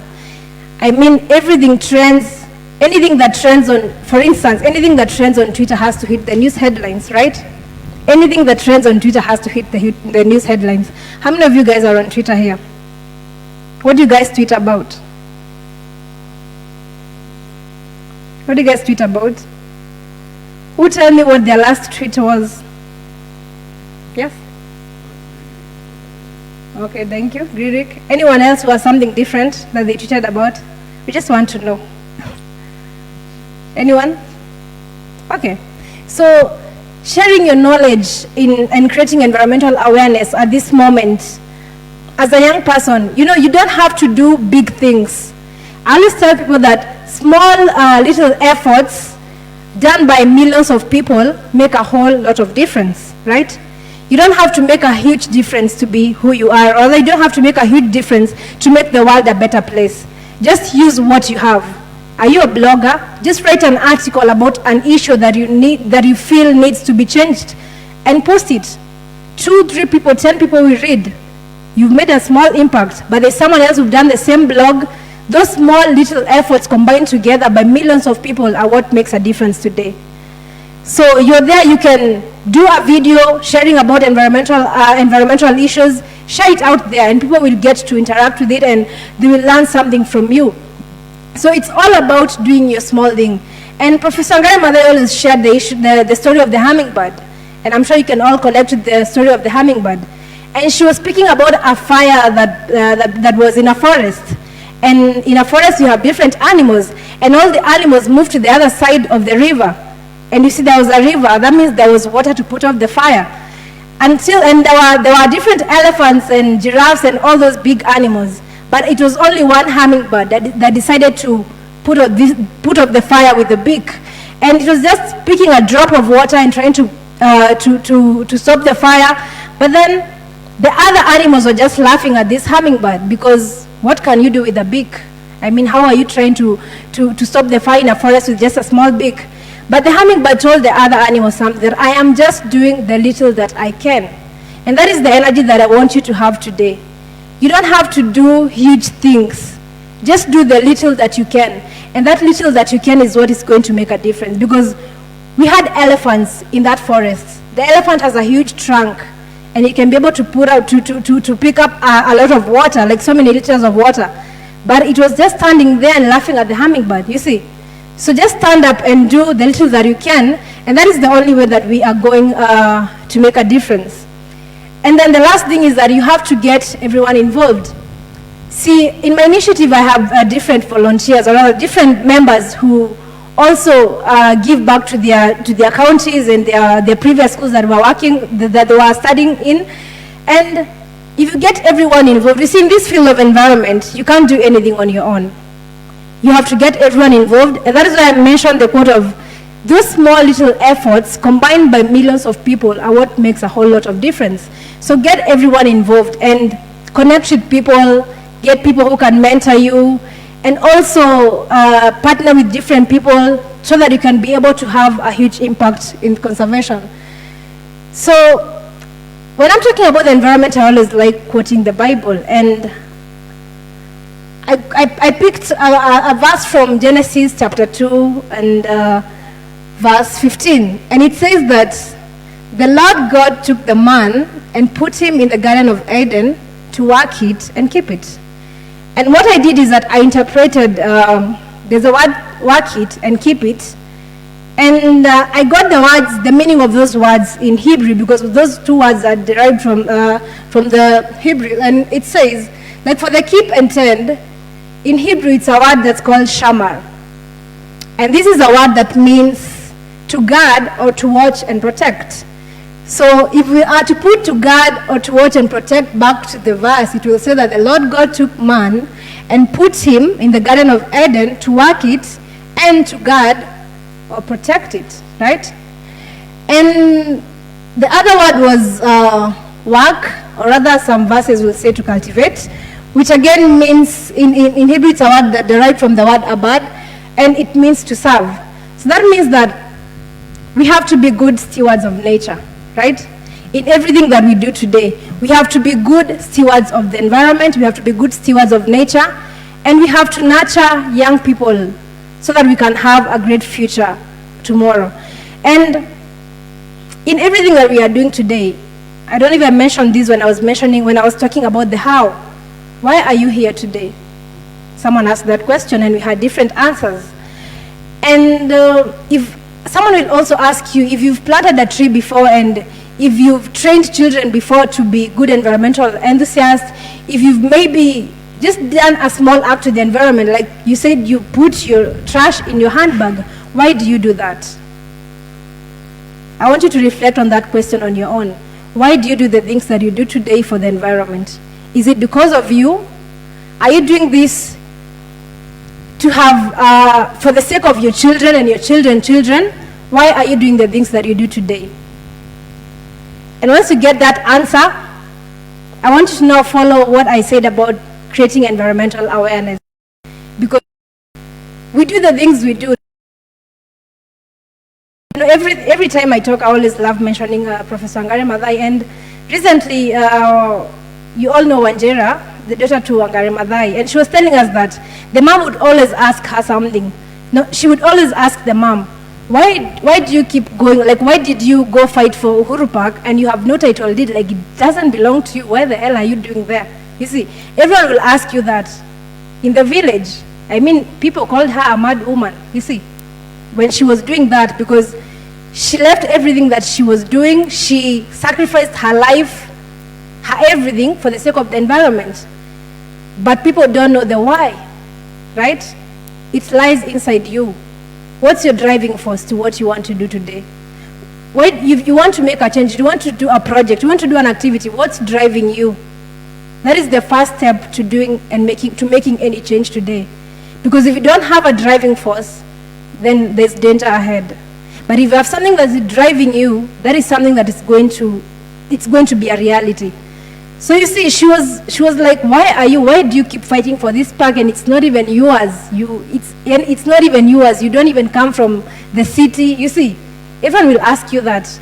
Everything trends, anything that trends on, for instance, anything that trends on Twitter has to hit the news headlines, right? Anything that trends on Twitter has to hit the news headlines. How many of you guys are on Twitter here? What do you guys tweet about? What do you guys tweet about? Who tell me what their last tweet was? Yes? Okay, thank you. Gririk. Anyone else who has something different that they tweeted about? We just want to know. Anyone? Okay. So sharing your knowledge and creating environmental awareness at this moment, as a young person, you don't have to do big things. I always tell people that small little efforts done by millions of people make a whole lot of difference, right? You don't have to make a huge difference to be who you are, or you don't have to make a huge difference to make the world a better place. Just use what you have. Are you a blogger? Just write an article about an issue that you feel needs to be changed and post it. 2, 3 people, 10 people will read. You've made a small impact, but there's someone else who've done the same blog. Those small little efforts combined together by millions of people are what makes a difference today. So you're there, you can do a video sharing about environmental issues, share it out there, and people will get to interact with it and they will learn something from you. So it's all about doing your small thing. And Professor Rongai Mother always shared the story of the hummingbird. And I'm sure you can all connect with the story of the hummingbird. And she was speaking about a fire that was in a forest. And in a forest you have different animals. And all the animals moved to the other side of the river. And you see there was a river, that means there was water to put off the fire. And there were different elephants and giraffes and all those big animals. But it was only one hummingbird that decided to put out the fire with the beak. And it was just picking a drop of water and trying to stop the fire. But then the other animals were just laughing at this hummingbird, because what can you do with a beak? I mean, how are you trying to stop the fire in a forest with just a small beak? But the hummingbird told the other animals something, that I am just doing the little that I can. And that is the energy that I want you to have today. You don't have to do huge things. Just do the little that you can. And that little that you can is what is going to make a difference. Because we had elephants in that forest. The elephant has a huge trunk, and it can be able to pick up a lot of water, like so many liters of water. But it was just standing there and laughing at the hummingbird, you see. So just stand up and do the little that you can, and that is the only way that we are going to make a difference. And then the last thing is that you have to get everyone involved. See, in my initiative, I have different volunteers, or rather different members who also give back to their counties and their previous schools that they were studying in. And if you get everyone involved, you see, in this field of environment, you can't do anything on your own. You have to get everyone involved, and that is why I mentioned the quote of, those small little efforts combined by millions of people are what makes a whole lot of difference. So get everyone involved and connect with people, get people who can mentor you, and also partner with different people so that you can be able to have a huge impact in conservation. So when I'm talking about the environment, I always like quoting the Bible, and I picked a verse from Genesis chapter 2 and verse 15, and it says that the Lord God took the man and put him in the Garden of Eden to work it and keep it. And what I did is that I interpreted, there's a word, work it and keep it, and I got the meaning of those words in Hebrew, because those two words are derived from the Hebrew, and it says, like for the keep and tend, in Hebrew it's a word that's called shamar. And this is a word that means to guard or to watch and protect. So if we are to put to guard or to watch and protect back to the verse, it will say that the Lord God took man and put him in the Garden of Eden to work it and to guard or protect it, right? And the other word was work, or rather some verses will say to cultivate, which again means, in Hebrew it's a word that derived from the word abad, and it means to serve. So that means that we have to be good stewards of nature, right? In everything that we do today, we have to be good stewards of the environment, we have to be good stewards of nature, and we have to nurture young people so that we can have a great future tomorrow. And in everything that we are doing today, I don't even mention this when I was talking about the how. Why are you here today? Someone asked that question and we had different answers. And if someone will also ask you if you've planted a tree before, and if you've trained children before to be good environmental enthusiasts, if you've maybe just done a small act to the environment, like you said you put your trash in your handbag, why do you do that? I want you to reflect on that question on your own. Why do you do the things that you do today for the environment? Is it because of you? Are you doing this to have, for the sake of your children and your children's children? Why are you doing the things that you do today? And once you get that answer, I want you to now follow what I said about creating environmental awareness. Because we do the things we do. You know, every time I talk, I always love mentioning Professor Wangari Maathai. And recently, you all know Wanjera, the daughter to Wangari Maathai, and she was telling us that the mom would always ask her something. No, she would always ask the mom, why do you keep going? Like, why did you go fight for Uhuru Park and you have no title deed? Like, it doesn't belong to you. Where the hell are you doing there? You see, everyone will ask you that. In the village, I mean, people called her a mad woman, you see, when she was doing that, because she left everything that she was doing. She sacrificed her life, her everything, for the sake of the environment. But people don't know the why, right? It lies inside you. What's your driving force to what you want to do today? Why, you want to make a change, you want to do a project, you want to do an activity, what's driving you? That is the first step to doing and making any change today. Because if you don't have a driving force, then there's danger ahead. But if you have something that is driving you, that is something that is going to be a reality. So you see, she was like, why do you keep fighting for this park and it's not even yours? It's not even yours. You don't even come from the city. You see, everyone will ask you that.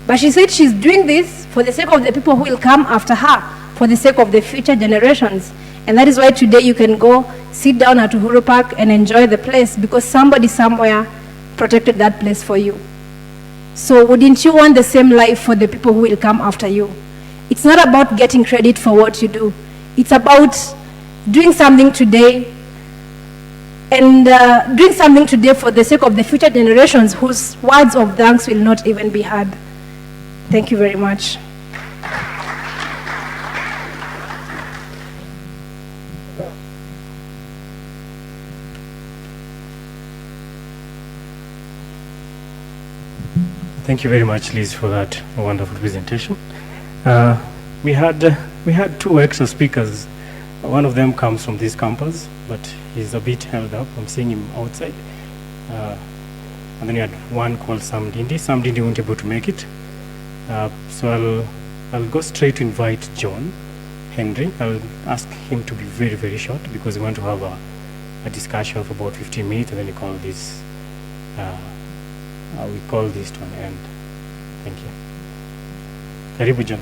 But she said she's doing this for the sake of the people who will come after her, for the sake of the future generations. And that is why today you can go sit down at Uhuru Park and enjoy the place, because somebody somewhere protected that place for you. So wouldn't you want the same life for the people who will come after you? It's not about getting credit for what you do. It's about doing something today, and doing something today for the sake of the future generations whose words of thanks will not even be heard. Thank you very much. Thank you very much, Liz, for that wonderful presentation. We had two extra speakers. One of them comes from this campus, but he's a bit held up. I'm seeing him outside. And then we had one called Sam Dindi. Sam Dindi wasn't able to make it. So I'll go straight to invite John Henry. I'll ask him to be very, very short, because we want to have a discussion of about 15 minutes, and then we call this to an end. Thank you. Karibu, John.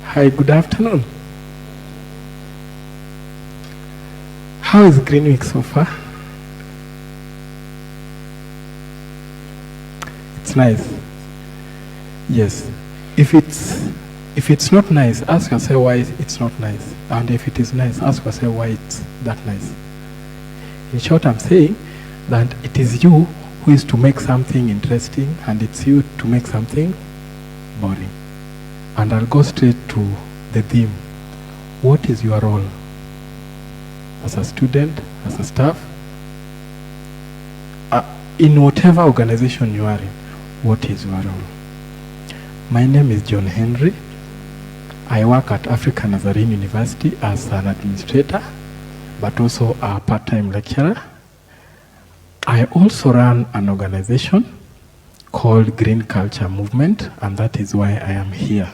Hi, good afternoon. How is Greenwich so far? It's nice. Yes. If it's not nice, ask yourself why it's not nice. And if it is nice, ask yourself why it's that nice. In short, I'm saying that it is you who is to make something interesting, and it's you to make something boring. And I'll go straight to the theme. What is your role? As a student, as a staff, in whatever organization you are in, what is your role? My name is John Henry. I work at African Nazarene University as an administrator, but also a part-time lecturer. I also run an organization called Green Culture Movement, and that is why I am here.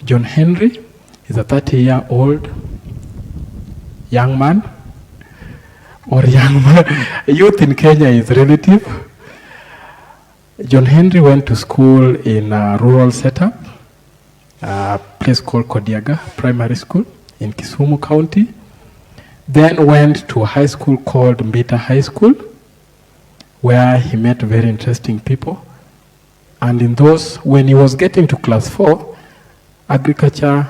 John Henry is a 30-year-old young man, or young man. Youth in Kenya is relative. John Henry went to school in a rural setup, a place called Kodiaga Primary School in Kisumu County. Then went to a high school called Mbita High School, where he met very interesting people. And in those, when he was getting to class 4, agriculture,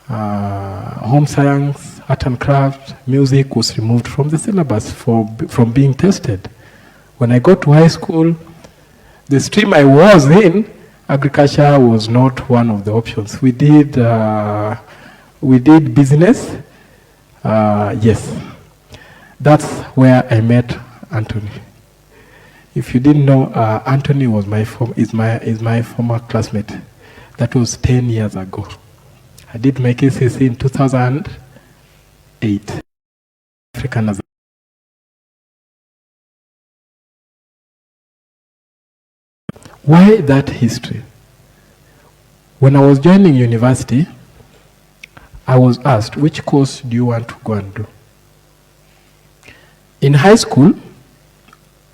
home science, art and craft, music was removed from the syllabus from being tested. When I got to high school, the stream I was in, agriculture was not one of the options. We did business. Yes, that's where I met Anthony. If you didn't know, Anthony was is my former classmate. That was 10 years ago. I did my KCC in 2008. African Nazarene. Why that history? When I was joining university, I was asked, which course do you want to go and do? In high school,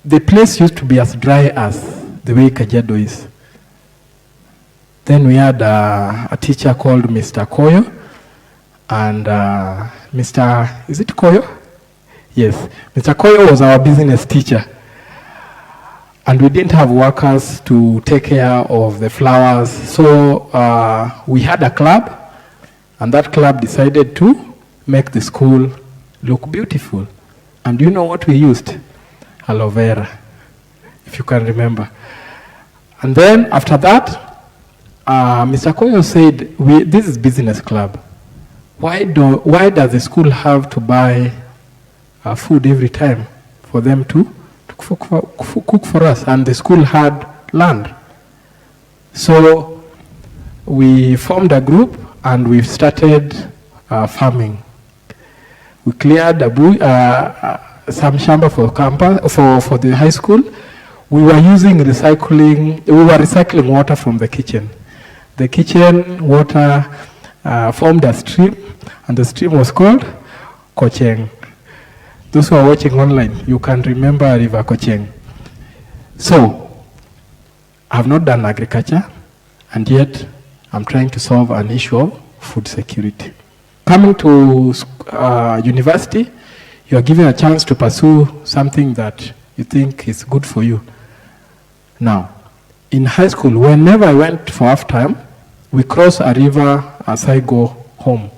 the place used to be as dry as the way Kajiado is. Then we had a teacher called Mr. Koyo, and is it Koyo? Yes, Mr. Koyo was our business teacher. And we didn't have workers to take care of the flowers. So we had a club, and that club decided to make the school look beautiful. And do you know what we used? Aloe vera, if you can remember. And then after that, Mr. Koyo said, this is business club. Why does the school have to buy food every time for them to cook for us? And the school had land. So we formed a group and we started farming. We cleared some shamba for campus, for the high school. We were recycling water from the kitchen. The kitchen water formed a stream, and the stream was called Kocheng. Those who are watching online, you can remember River Kocheng. So, I have not done agriculture, and yet I'm trying to solve an issue of food security. Coming to university, you are given a chance to pursue something that you think is good for you. Now, in high school, whenever I went for half time, we crossed a river as I go home.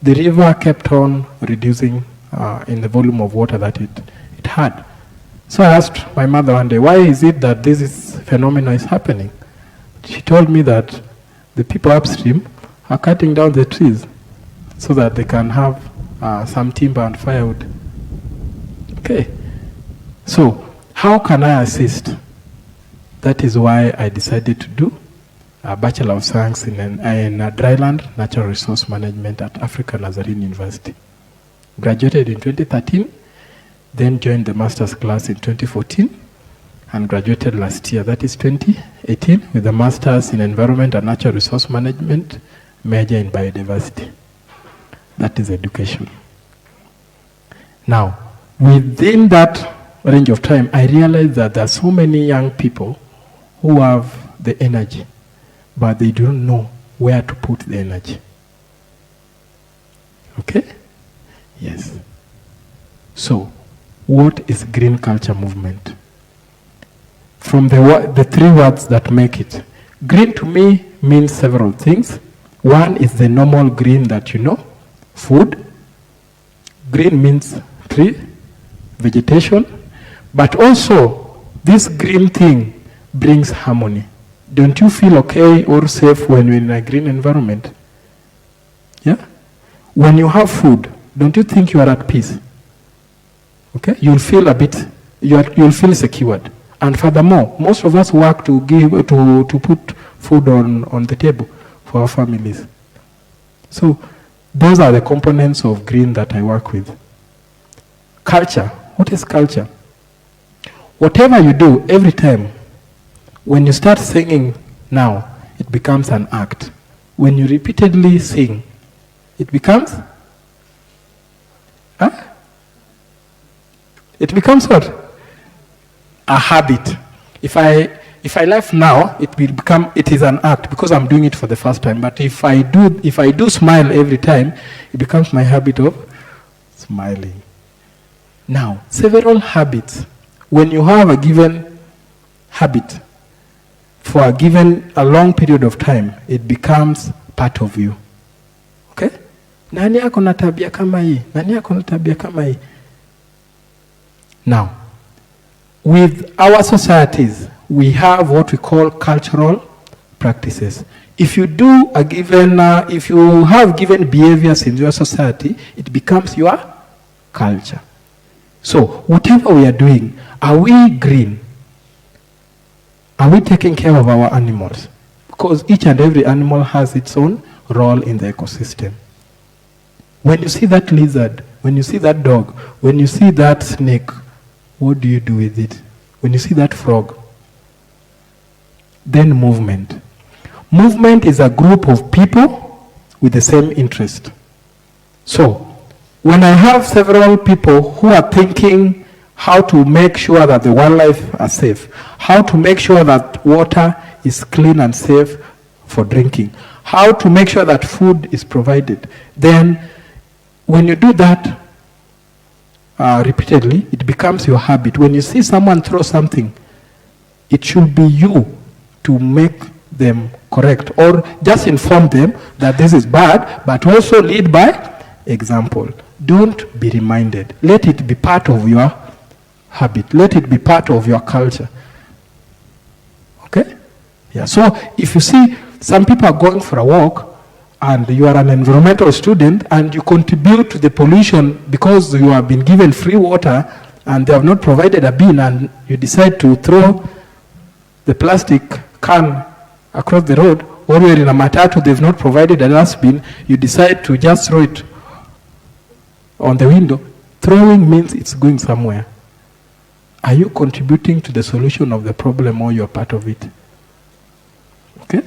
The river kept on reducing in the volume of water that it had. So I asked my mother one day, why is it that this phenomenon is happening? She told me that the people upstream are cutting down the trees so that they can have some timber and firewood. Okay, so how can I assist? That is why I decided to do a Bachelor of Science in Dryland Natural Resource Management at African Nazarene University. Graduated in 2013, then joined the master's class in 2014, and graduated last year, that is 2018, with a master's in Environment and Natural Resource Management, major in Biodiversity. That is education. Now, within that range of time, I realized that there are so many young people who have the energy, but they don't know where to put the energy. Okay? Yes. So, what is green culture movement? From the three words that make it. Green to me means several things. One is the normal green that you know, food. Green means tree, vegetation. But also, this green thing brings harmony. Don't you feel okay or safe when you're in a green environment? Yeah? When you have food, don't you think you are at peace? Okay? You'll feel you'll feel secured. And furthermore, most of us work to put food on the table for our families. So those are the components of green that I work with. Culture. What is culture? Whatever you do every time, when you start singing now, it becomes an act. When you repeatedly sing, it becomes? It becomes what? A habit. If I laugh now, it is an act because I'm doing it for the first time. But if I do smile every time, it becomes my habit of smiling. Now, several habits. When you have a given habit for a long period of time, it becomes part of you. Okay? Nani ako na tabia kama hii? Nani ako na tabia kama hii? Now, with our societies, we have what we call cultural practices. If you do a given, if you have given behaviors in your society, it becomes your culture. So whatever we are doing, are we green? Are we taking care of our animals? Because each and every animal has its own role in the ecosystem. When you see that lizard, when you see that dog, when you see that snake, what do you do with it? When you see that frog, then movement. Movement is a group of people with the same interest. So, when I have several people who are thinking how to make sure that the wildlife are safe, how to make sure that water is clean and safe for drinking, how to make sure that food is provided, then when you do that repeatedly, it becomes your habit. When you see someone throw something, it should be you to make them correct, or just inform them that this is bad, but also lead by example. Don't be reminded. Let it be part of your habit. Let it be part of your culture. Okay? Yeah. So if you see some people are going for a walk and you are an environmental student and you contribute to the pollution because you have been given free water and they have not provided a bin, and you decide to throw the plastic can across the road, or you're in a matatu, they've not provided a dustbin, you decide to just throw it on the window. Throwing means it's going somewhere. Are you contributing to the solution of the problem, or you're part of it? Okay?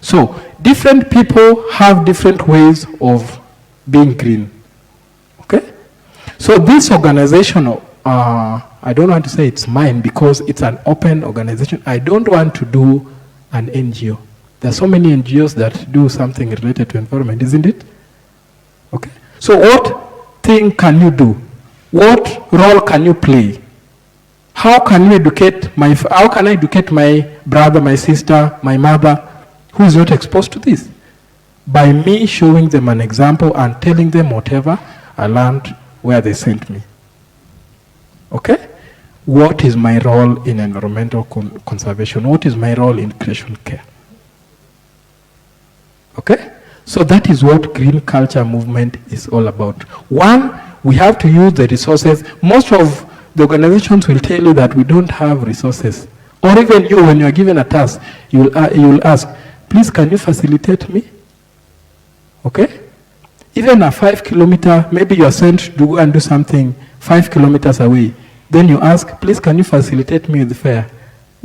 So, different people have different ways of being green. Okay? So this organization, I don't want to say it's mine because it's an open organization. I don't want to do an NGO. There are so many NGOs that do something related to environment, isn't it? Okay. So what thing can you do? What role can you play? How can you educate how can I educate my brother, my sister, my mother, who is not exposed to this? By me showing them an example and telling them whatever I learned where they sent me. Okay? What is my role in environmental conservation? What is my role in creation care? Okay? So that is what green culture movement is all about. One, we have to use the resources. Most of the organizations will tell you that we don't have resources. Or even you, when you are given a task, you will ask, please can you facilitate me? Okay? Even a 5 kilometer, maybe you are sent to go and do something 5 kilometers away. Then you ask, please can you facilitate me with the fare?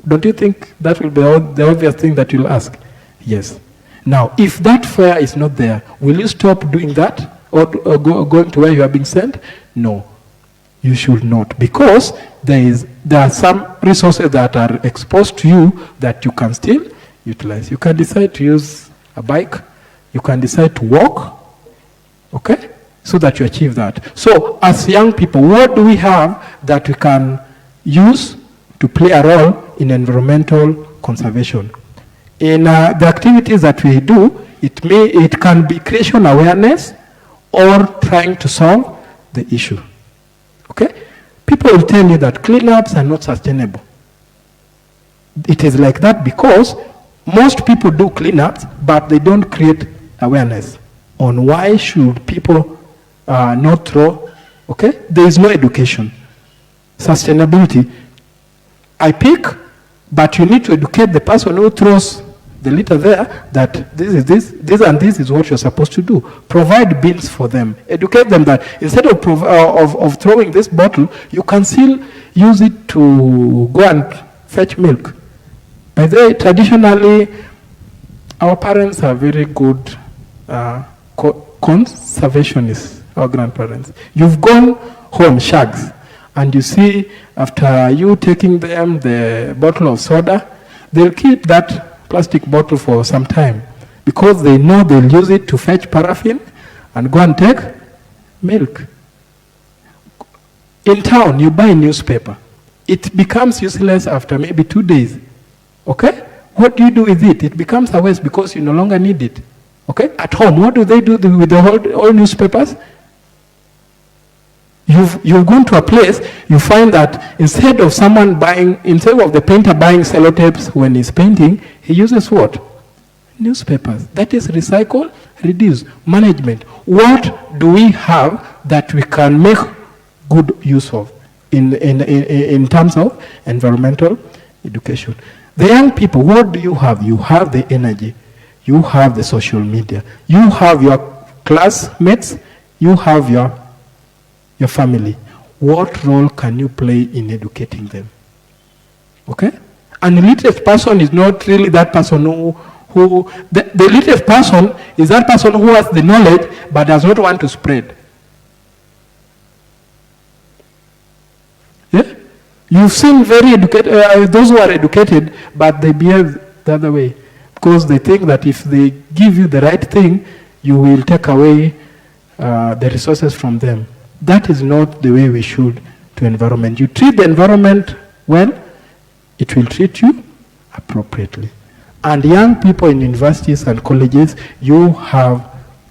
Don't you think that will be the obvious thing that you'll ask? Yes. Now, if that fare is not there, will you stop doing that or going to where you are being sent? No, you should not, because there are some resources that are exposed to you that you can still utilize. You can decide to use a bike. You can decide to walk, okay, so that you achieve that. So as young people, what do we have that we can use to play a role in environmental conservation? In the activities that we do, it can be creation awareness or trying to solve the issue. Okay? People will tell you that cleanups are not sustainable. It is like that because most people do cleanups, but they don't create awareness on why should people not throw. Okay? There is no education. Sustainability. I pick, but you need to educate the person who throws the litter there that this and this is what you're supposed to do. Provide bins for them. Educate them that instead of throwing this bottle, you can still use it to go and fetch milk. By the way, traditionally, our parents are very good conservationists, our grandparents. You've gone home, shags, and you see after you taking them the bottle of soda, they'll keep that plastic bottle for some time because they know they'll use it to fetch paraffin and go and take milk. In town, you buy a newspaper. It becomes useless after maybe 2 days. Okay? What do you do with it? It becomes a waste because you no longer need it. Okay? At home, what do they do with the whole newspapers? You've gone to a place, you find that instead of the painter buying sellotapes when he's painting, he uses what? Newspapers. That is recycle, reduce, management. What do we have that we can make good use of in terms of environmental education? The young people, what do you have? You have the energy. You have the social media. You have your classmates. You have your family. What role can you play in educating them? Okay? An illiterate person is not really that person the illiterate person is that person who has the knowledge but does not want to spread. Yeah? You've seen very educated, those who are educated, but they behave the other way because they think that if they give you the right thing, you will take away the resources from them. That is not the way we should to environment. You treat the environment well, it will treat you appropriately. And young people in universities and colleges, you have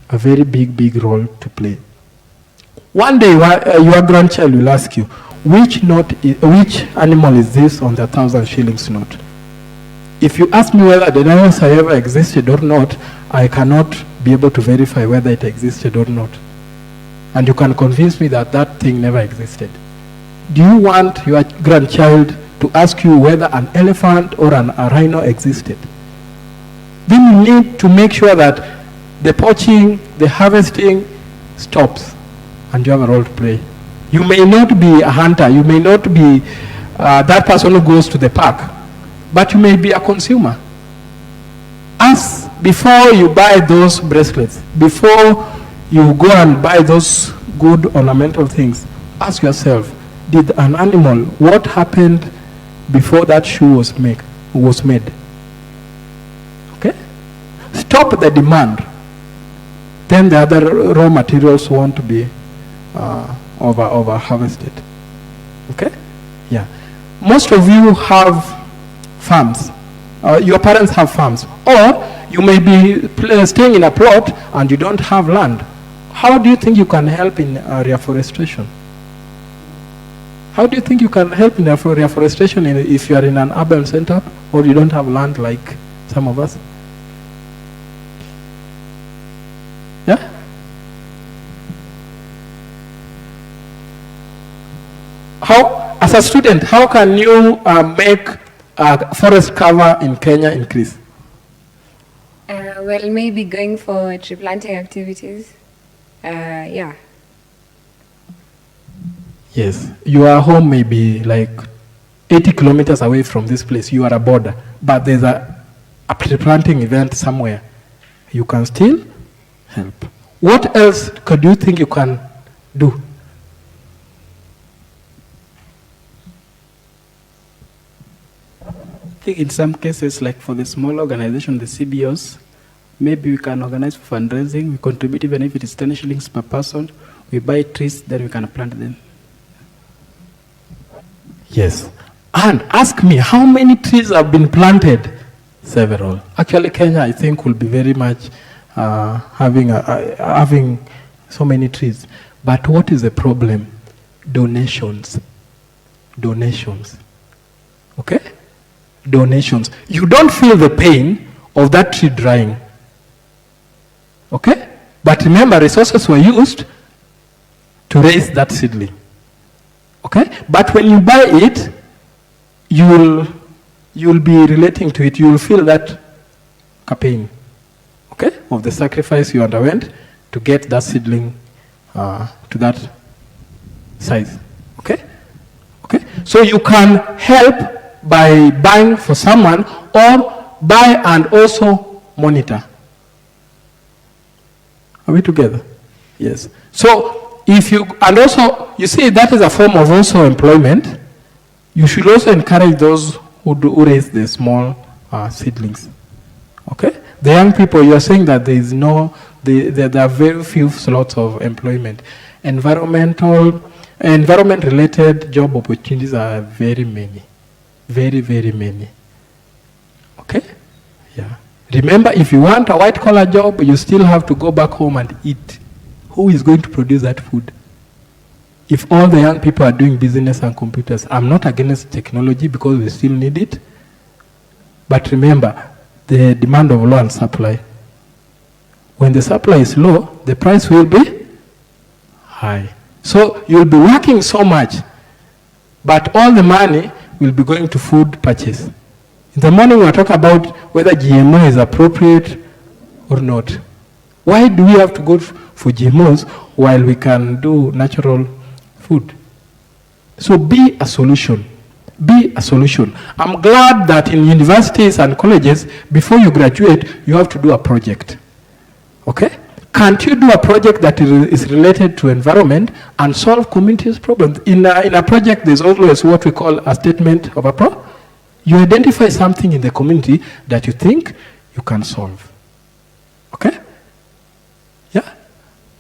a very big role to play. One day, your grandchild will ask you, which animal is this on the 1,000 shillings note? If you ask me whether the dinosaur ever existed or not, I cannot be able to verify whether it existed or not. And you can convince me that that thing never existed. Do you want your grandchild to ask you whether an elephant or a rhino existed? Then you need to make sure that the poaching, the harvesting stops, and you have a role to play. You may not be a hunter, you may not be that person who goes to the park, but you may be a consumer. Ask before you buy those bracelets, before you go and buy those good ornamental things, ask yourself, did an animal, what happened before that shoe was made? Okay? Stop the demand. Then the other raw materials want to be over harvested. Okay? Yeah. Most of you have farms. Your parents have farms. Or you may be staying in a plot and you don't have land. How do you think you can help in reforestation? How do you think you can help in reforestation if you are in an urban center or you don't have land like some of us? Yeah? As a student, how can you make forest cover in Kenya increase? Well, maybe going for tree planting activities. Yeah. Yes. Your home may be like 80 kilometers away from this place. You are a border. But there's a tree planting event somewhere. You can still help. What else could you think you can do? I think in some cases, like for the small organization, the CBOs, maybe we can organize for fundraising. We contribute even if it is 10 shillings per person. We buy trees, then we can plant them. Yes. And ask me, how many trees have been planted? Several. Actually, Kenya, I think, will be very much having so many trees. But what is the problem? Donations. Donations. Okay? Donations. You don't feel the pain of that tree drying. Okay? But remember, resources were used to raise that seedling. Okay? But when you buy it, you'll be relating to it. You'll feel that pain, okay, of the sacrifice you underwent to get that seedling to that size. Okay? Okay? So you can help by buying for someone or buy and also monitor. Are we together? Yes. So and also, you see, that is a form of also employment. You should also encourage those who raise the small seedlings. Okay? The young people, you are saying that there are very few slots of employment. Environment-related job opportunities are very many. Very, very many. Okay? Yeah. Remember, if you want a white-collar job, you still have to go back home and eat. Who is going to produce that food? if all the young people are doing business and computers, I'm not against technology because we still need it. But remember, the demand of law and supply. When the supply is low, the price will be high. So you'll be working so much, but all the money will be going to food purchase. In the morning, we'll talk about whether GMO is appropriate or not. Why do we have to go for GMOs while we can do natural food? So be a solution. Be a solution. I'm glad that in universities and colleges, before you graduate, you have to do a project. Okay? Can't you do a project that is related to environment and solve community's problems? In a project, there's always what we call a statement of a problem. You identify something in the community that you think you can solve. Okay? Yeah?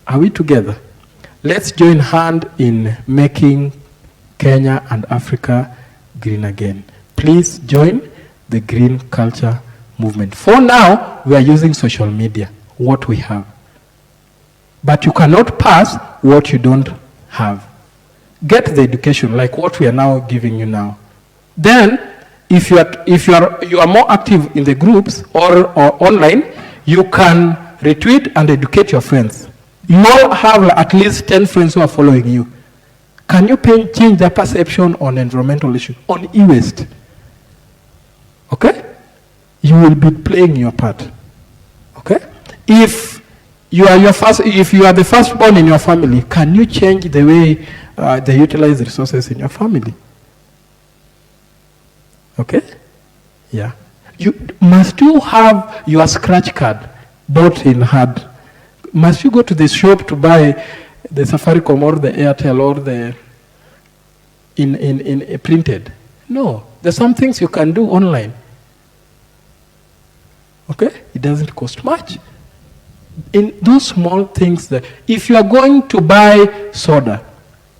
Are we together? Let's join hand in making Kenya and Africa green again. Please join the green culture movement. For now, we are using social media, what we have. But you cannot pass what you don't have. Get the education like what we are now giving you now. Then, if you are more active in the groups or online, you can retweet and educate your friends. You all have at least 10 friends who are following you. Can you change their perception on environmental issues, on e-waste? Okay? You will be playing your part. Okay? If you are the firstborn in your family, can you change the way they utilize resources in your family? Okay? Yeah. Must you have your scratch card bought in hard? Must you go to the shop to buy the Safaricom or the Airtel or the in printed? No. There's some things you can do online. Okay? It doesn't cost much. In those small things, that if you are going to buy soda,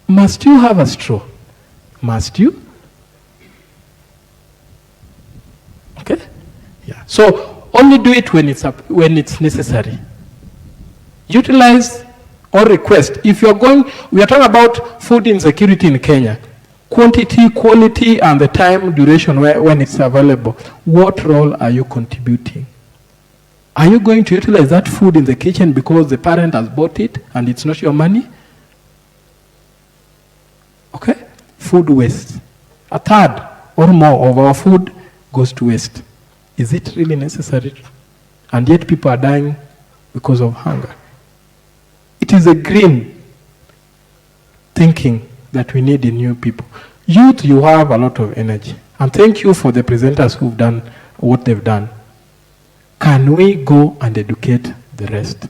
must you have a straw? Must you? Okay? Yeah. So only do it when it's necessary. Utilize or request. If you're going, we are talking about food insecurity in Kenya. Quantity, quality, and the time duration when it's available. What role are you contributing? Are you going to utilize that food in the kitchen because the parent has bought it and it's not your money? Okay? Food waste. A third or more of our food goes to waste. Is it really necessary? And yet people are dying because of hunger. It is a green thinking that we need in new people. Youth, you have a lot of energy. And thank you for the presenters who've done what they've done. Can we go and educate the rest?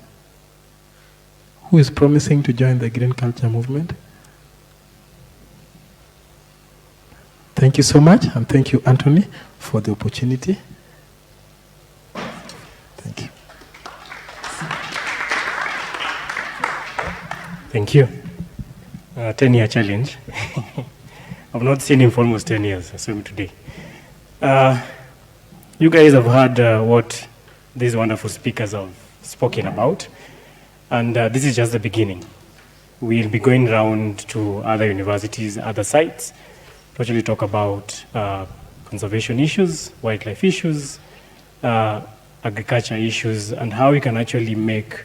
Who is promising to join the green culture movement? Thank you so much, and thank you, Anthony, for the opportunity. Thank you. Thank you. 10-year challenge. I've not seen him for almost 10 years. I saw him today. You guys have heard what these wonderful speakers have spoken about, and this is just the beginning. We'll be going around to other universities, other sites, to actually talk about conservation issues, wildlife issues, agriculture issues, and how we can actually make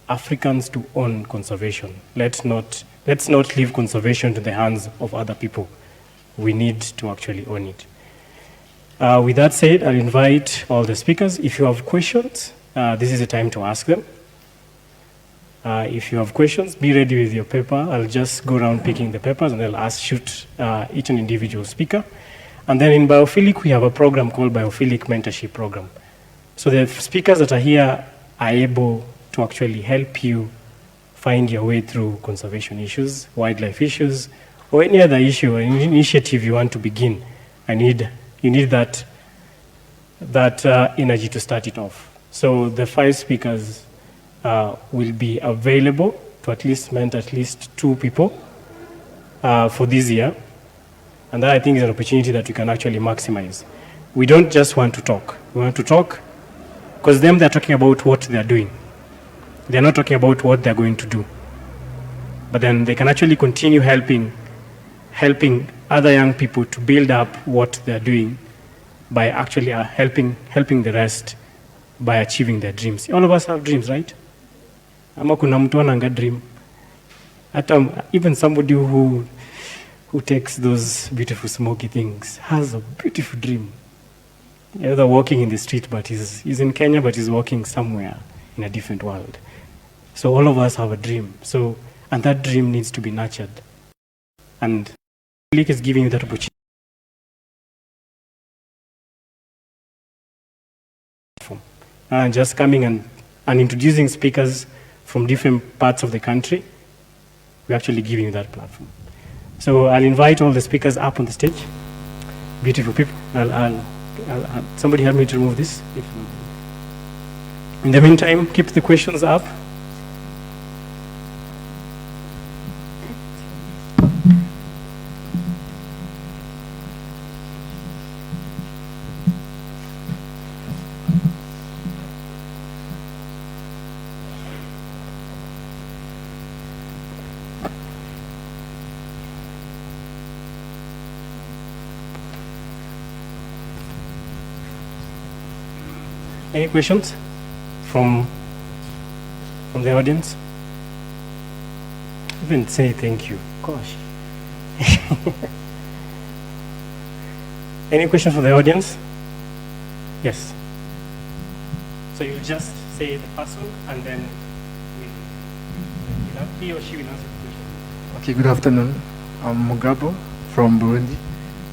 Africans to own conservation. Let's not leave conservation to the hands of other people. We need to actually own it. With that said, I'll invite all the speakers. If you have questions, this is the time to ask them. If you have questions, be ready with your paper. I'll just go around picking the papers and I'll shoot each and individual speaker. And then in Biophilic, we have a program called Biophilic Mentorship Program. So the speakers that are here are able to actually help you find your way through conservation issues, wildlife issues, or any other issue or initiative you want to begin. You need that energy to start it off. So the 5 speakers will be available to at least mentor at least 2 people for this year. And that, I think, is an opportunity that we can actually maximize. We don't just want to talk. We want to talk because they're talking about what they're doing. They're not talking about what they're going to do. but then they can actually continue helping other young people to build up what they're doing by actually helping the rest by achieving their dreams. All of us have dreams, right? Ama kuna mtu ananga dream. Even somebody who takes those beautiful smoky things has a beautiful dream. Either walking in the street, but he's in Kenya, but he's walking somewhere in a different world. So all of us have a dream. And that dream needs to be nurtured. And Biophilic is giving you that opportunity. Just coming and introducing speakers from different parts of the country, we're actually giving you that platform. So I'll invite all the speakers up on the stage. Beautiful people. Somebody help me to remove this. In the meantime, keep the questions up. Any questions from the audience? Even say thank you. Gosh. Any questions from the audience? Yes. So you just say the person and then he or she will answer the question. Okay, good afternoon. I'm Mugabo from Burundi.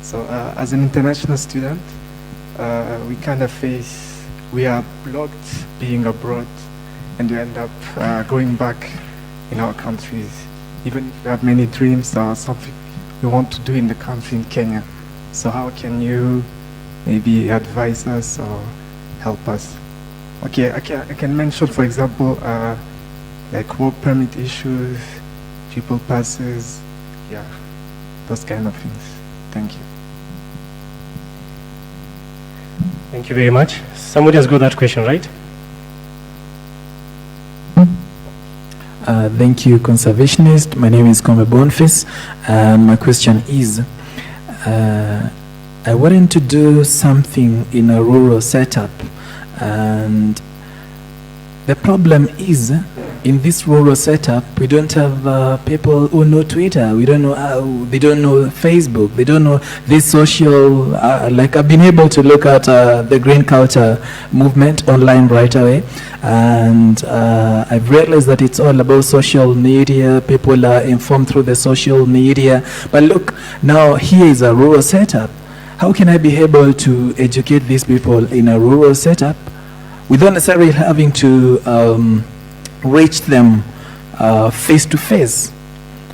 So as an international student, we kind of we are blocked being abroad, and we end up going back in our countries. Even if we have many dreams or something we want to do in the country in Kenya. So how can you maybe advise us or help us? Okay, I can mention, for example, like work permit issues, people passes, yeah, those kind of things. Thank you. Thank you very much. Somebody has got that question, right? Thank you, conservationist. My name is Kome Boniface, and my question is, I wanted to do something in a rural setup, and the problem is, in this rural setup, we don't have people who know Twitter. We don't know they don't know Facebook. They don't know this social. Like I've been able to look at the green culture movement online right away, and I've realized that it's all about social media. People are informed through the social media. But look, now here is a rural setup. How can I be able to educate these people in a rural setup without necessarily having to reach them face to face?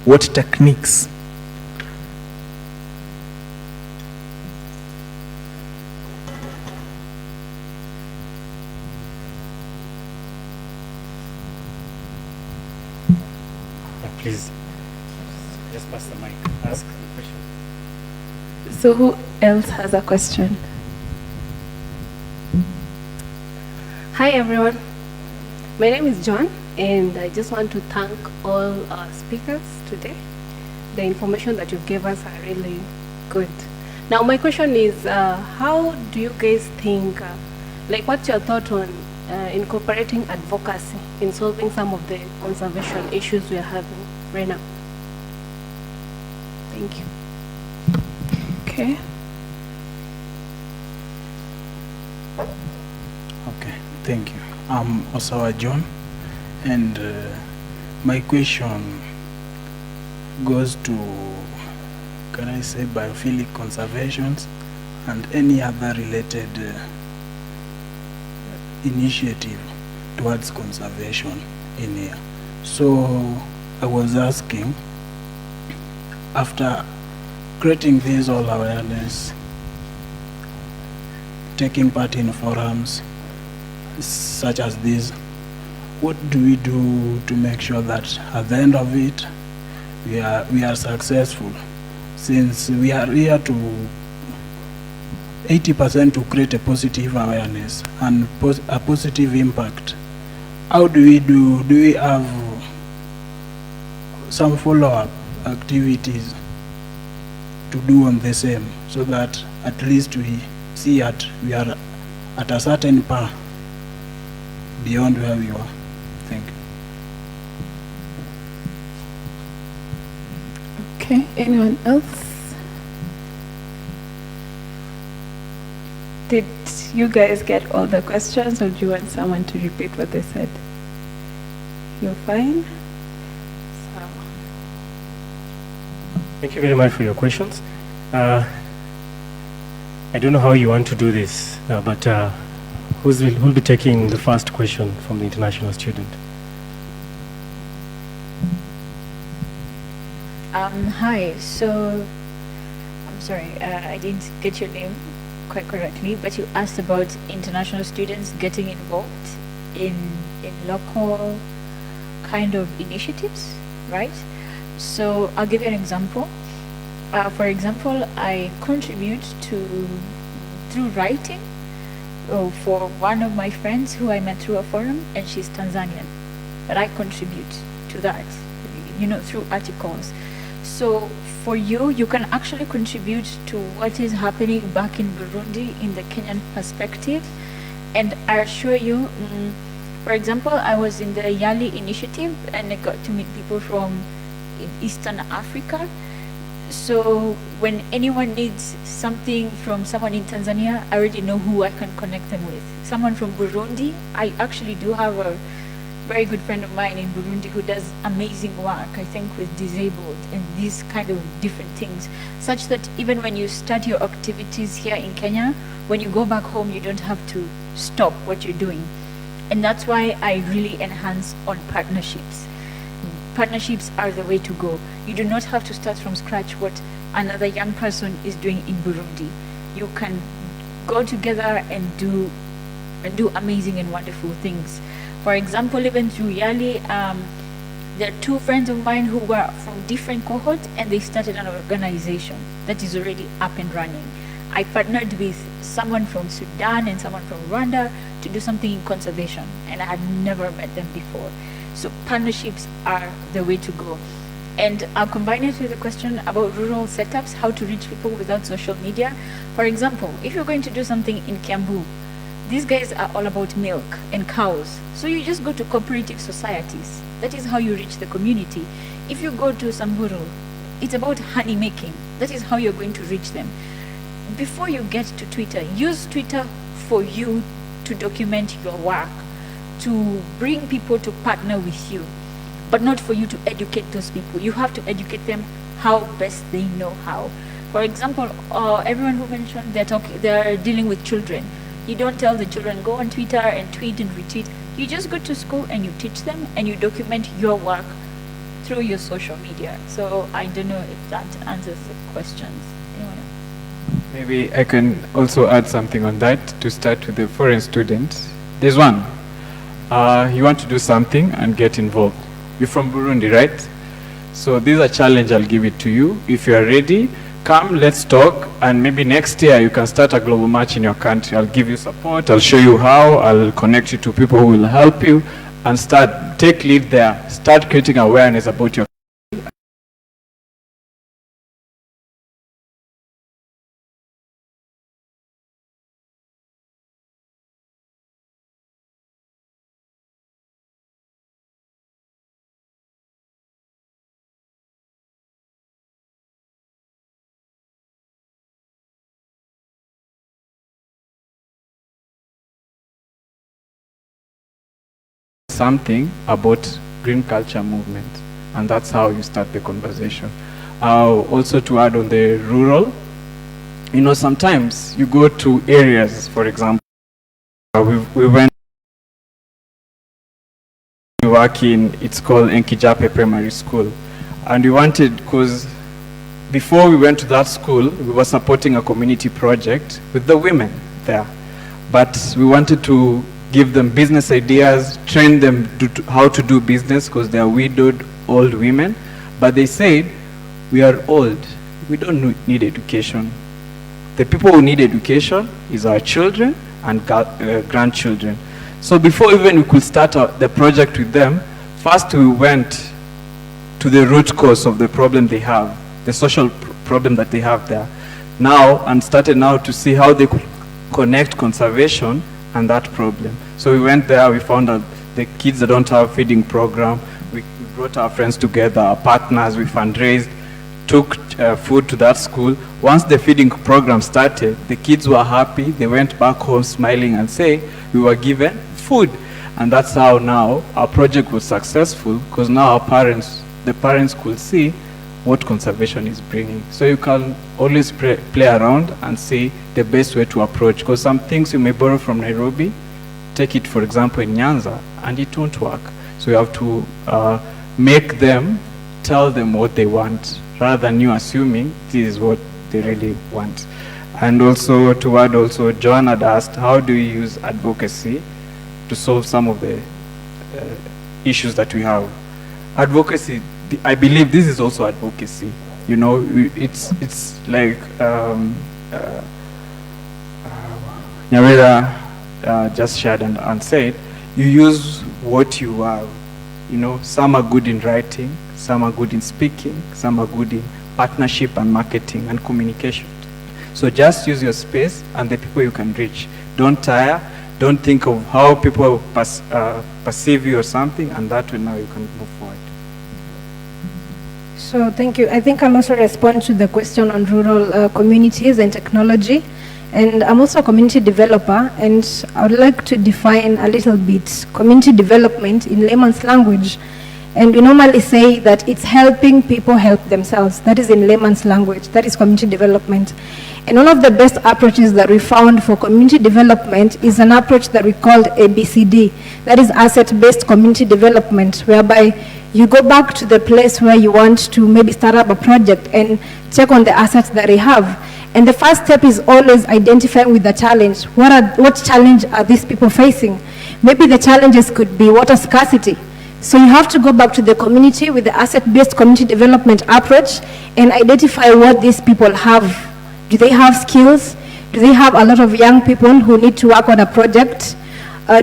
What techniques? Please, just pass the mic. Ask the question. So who else has a question? Hi everyone. My name is John, and I just want to thank all our speakers today. The information that you gave us are really good. Now my question is, how do you guys think, like what's your thought on incorporating advocacy in solving some of the conservation issues we are having right now? Thank you. Okay. Okay, thank you. I'm Osawa John, and my question goes to, can I say, biophilic conservations and any other related initiative towards conservation in here. So I was asking, after creating this all awareness, taking part in forums such as this, what do we do to make sure that at the end of it we are successful, since we are here to 80% to create a positive awareness and a positive impact? How do we do we have some follow-up activities to do on the same, so that at least we see we are at a certain par beyond where we were. Thank you. Okay, anyone else? Did you guys get all the questions, or do you want someone to repeat what they said? You're fine? So. Thank you very much for your questions. I don't know how you want to do this, but who'll be taking the first question from the international student? Hi, so I'm sorry, I didn't get your name quite correctly, but you asked about international students getting involved in local kind of initiatives, right? So I'll give you an example. For example, I contribute through writing for one of my friends who I met through a forum, and she's Tanzanian, but I contribute to that, through articles. So for you, you can actually contribute to what is happening back in Burundi in the Kenyan perspective. And I assure you, for example, I was in the Yali initiative and I got to meet people from Eastern Africa. So when anyone needs something from someone in Tanzania, I already know who I can connect them with. Someone from Burundi, I actually do have a very good friend of mine in Burundi who does amazing work, I think, with disabled and these kind of different things, such that even when you start your activities here in Kenya, when you go back home, you don't have to stop what you're doing. And that's why I really enhance on partnerships. Partnerships are the way to go. You do not have to start from scratch what another young person is doing in Burundi. You can go together and do amazing and wonderful things. For example, even through Yali, there are two friends of mine who were from different cohorts, and they started an organization that is already up and running. I partnered with someone from Sudan and someone from Rwanda to do something in conservation, and I had never met them before. So partnerships are the way to go. And I'll combine it with a question about rural setups, how to reach people without social media. For example, if you're going to do something in Kiambu, these guys are all about milk and cows. So you just go to cooperative societies. That is how you reach the community. If you go to Samburu, it's about honey making. That is how you're going to reach them. Before you get to Twitter, use Twitter for you to document your work, to bring people to partner with you, but not for you to educate those people. You have to educate them how best they know how. For example, everyone who mentioned they're dealing with children. You don't tell the children, go on Twitter and tweet and retweet. You just go to school and you teach them and you document your work through your social media. So I don't know if that answers the questions. Anyone else? Maybe I can also add something on that to start with the foreign students. There's one. You want to do something and get involved. You're from Burundi, right? So this is a challenge, I'll give it to you. If you are ready, come, let's talk, and maybe next year you can start a global march in your country. I'll give you support, I'll show you how, I'll connect you to people who will help you, and take lead there. Start creating awareness about your country. Something about green culture movement, and that's how you start the conversation. Also to add on the rural, sometimes you go to areas, for example, we went to work it's called Enkijape Primary School, and we wanted, because before we went to that school, we were supporting a community project with the women there, but we wanted to give them business ideas, train them how to do business, because they are widowed old women. But they said, we are old, we don't need education. The people who need education is our children and grandchildren. So before even we could start the project with them, first we went to the root cause of the problem they have, the social problem that they have there now, and started now to see how they could connect conservation and that problem. So we went there, we found out the kids that don't have feeding program, we brought our friends together, our partners, we fundraised, took food to that school. Once the feeding program started, the kids were happy, they went back home smiling and say, we were given food. And that's how now our project was successful, because now the parents could see what conservation is bringing. So you can always play around and see the best way to approach, because some things you may borrow from Nairobi, take it for example in Nyanza, and it won't work. So you have to make them, tell them what they want, rather than you assuming this is what they really want. And also to add also, John had asked, how do you use advocacy to solve some of the issues that we have? Advocacy, I believe this is also advocacy. You know, it's like Nyawira just shared and said, you use what you have. You know, some are good in writing, some are good in speaking, some are good in partnership and marketing and communication. So just use your space and the people you can reach. Don't tire. Don't think of how people perceive you or something, and that way now you can move forward. So thank you. I think I'll also respond to the question on rural communities and technology. And I'm also a community developer, and I would like to define a little bit community development in layman's language. And we normally say that it's helping people help themselves. That is in layman's language. That is community development. And one of the best approaches that we found for community development is an approach that we called ABCD. That is asset-based community development, whereby you go back to the place where you want to maybe start up a project and check on the assets that they have. And the first step is always identifying with the challenge. What challenge are these people facing? Maybe the challenges could be water scarcity. So you have to go back to the community with the asset-based community development approach and identify what these people have. Do they have skills? Do they have a lot of young people who need to work on a project?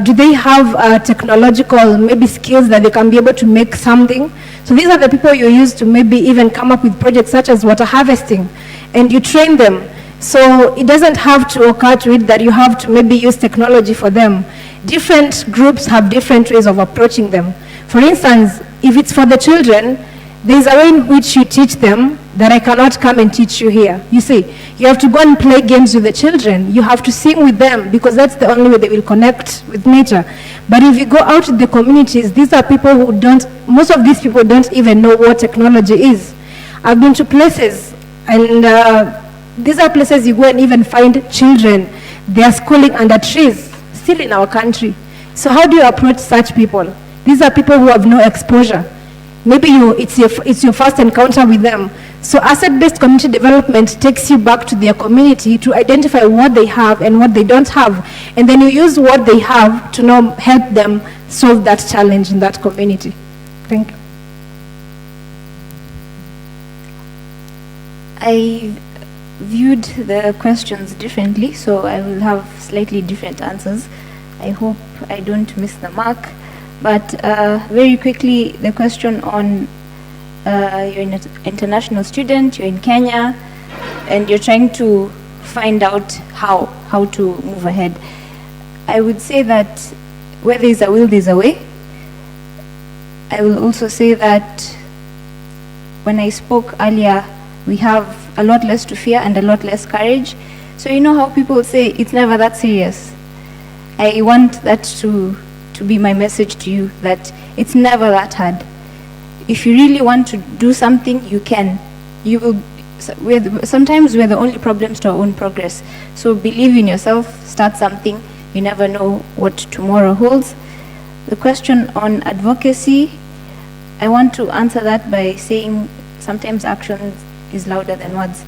Do they have technological maybe skills that they can be able to make something? So these are the people you use to maybe even come up with projects such as water harvesting, and you train them. So it doesn't have to occur to it that you have to maybe use technology for them. Different groups have different ways of approaching them. For instance, if it's for the children, there's a way in which you teach them that I cannot come and teach you here. You see, you have to go and play games with the children. You have to sing with them, because that's the only way they will connect with nature. But if you go out to the communities, these are people who most of these people don't even know what technology is. I've been to places, and these are places you go and even find children. They are schooling under trees, still in our country. So how do you approach such people? These are people who have no exposure. Maybe it's your first encounter with them. So asset-based community development takes you back to their community to identify what they have and what they don't have. And then you use what they have to now help them solve that challenge in that community. Thank you. I viewed the questions differently, so I will have slightly different answers. I hope I don't miss the mark. But very quickly, the question on you're an international student, you're in Kenya, and you're trying to find out how to move ahead. I would say that where there's a will, there's a way. I will also say that when I spoke earlier, we have a lot less to fear and a lot less courage. So you know how people say it's never that serious. I want that to be my message to you, that it's never that hard. If you really want to do something, you can. You will. Sometimes we're the only problems to our own progress. So believe in yourself, start something. You never know what tomorrow holds. The question on advocacy, I want to answer that by saying sometimes action is louder than words.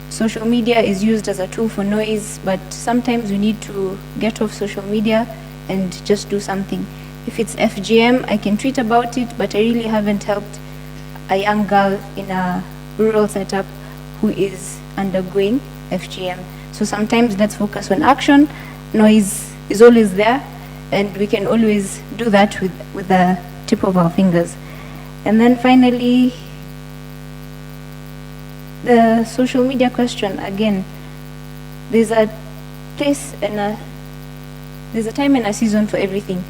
Social media is used as a tool for noise, but sometimes we need to get off social media and just do something. If it's FGM, I can tweet about it, but I really haven't helped a young girl in a rural setup who is undergoing FGM. So sometimes let's focus on action. Noise is always there, and we can always do that with the tip of our fingers. And then finally, the social media question again. There's a place and there's a time and a season for everything.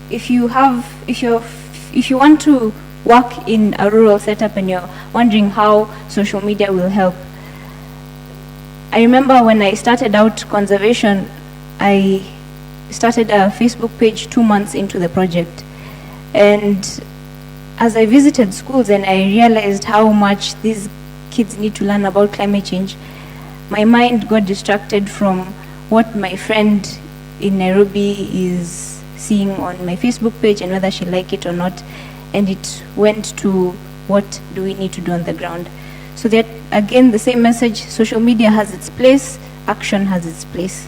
If you want to work in a rural setup and you're wondering how social media will help, I remember when I started out conservation, I started a Facebook page 2 months into the project. And as I visited schools and I realized how much these kids need to learn about climate change, my mind got distracted from what my friend in Nairobi is seeing on my Facebook page and whether she like it or not, and it went to what do we need to do on the ground. So that, again, the same message, social media has its place, action has its place.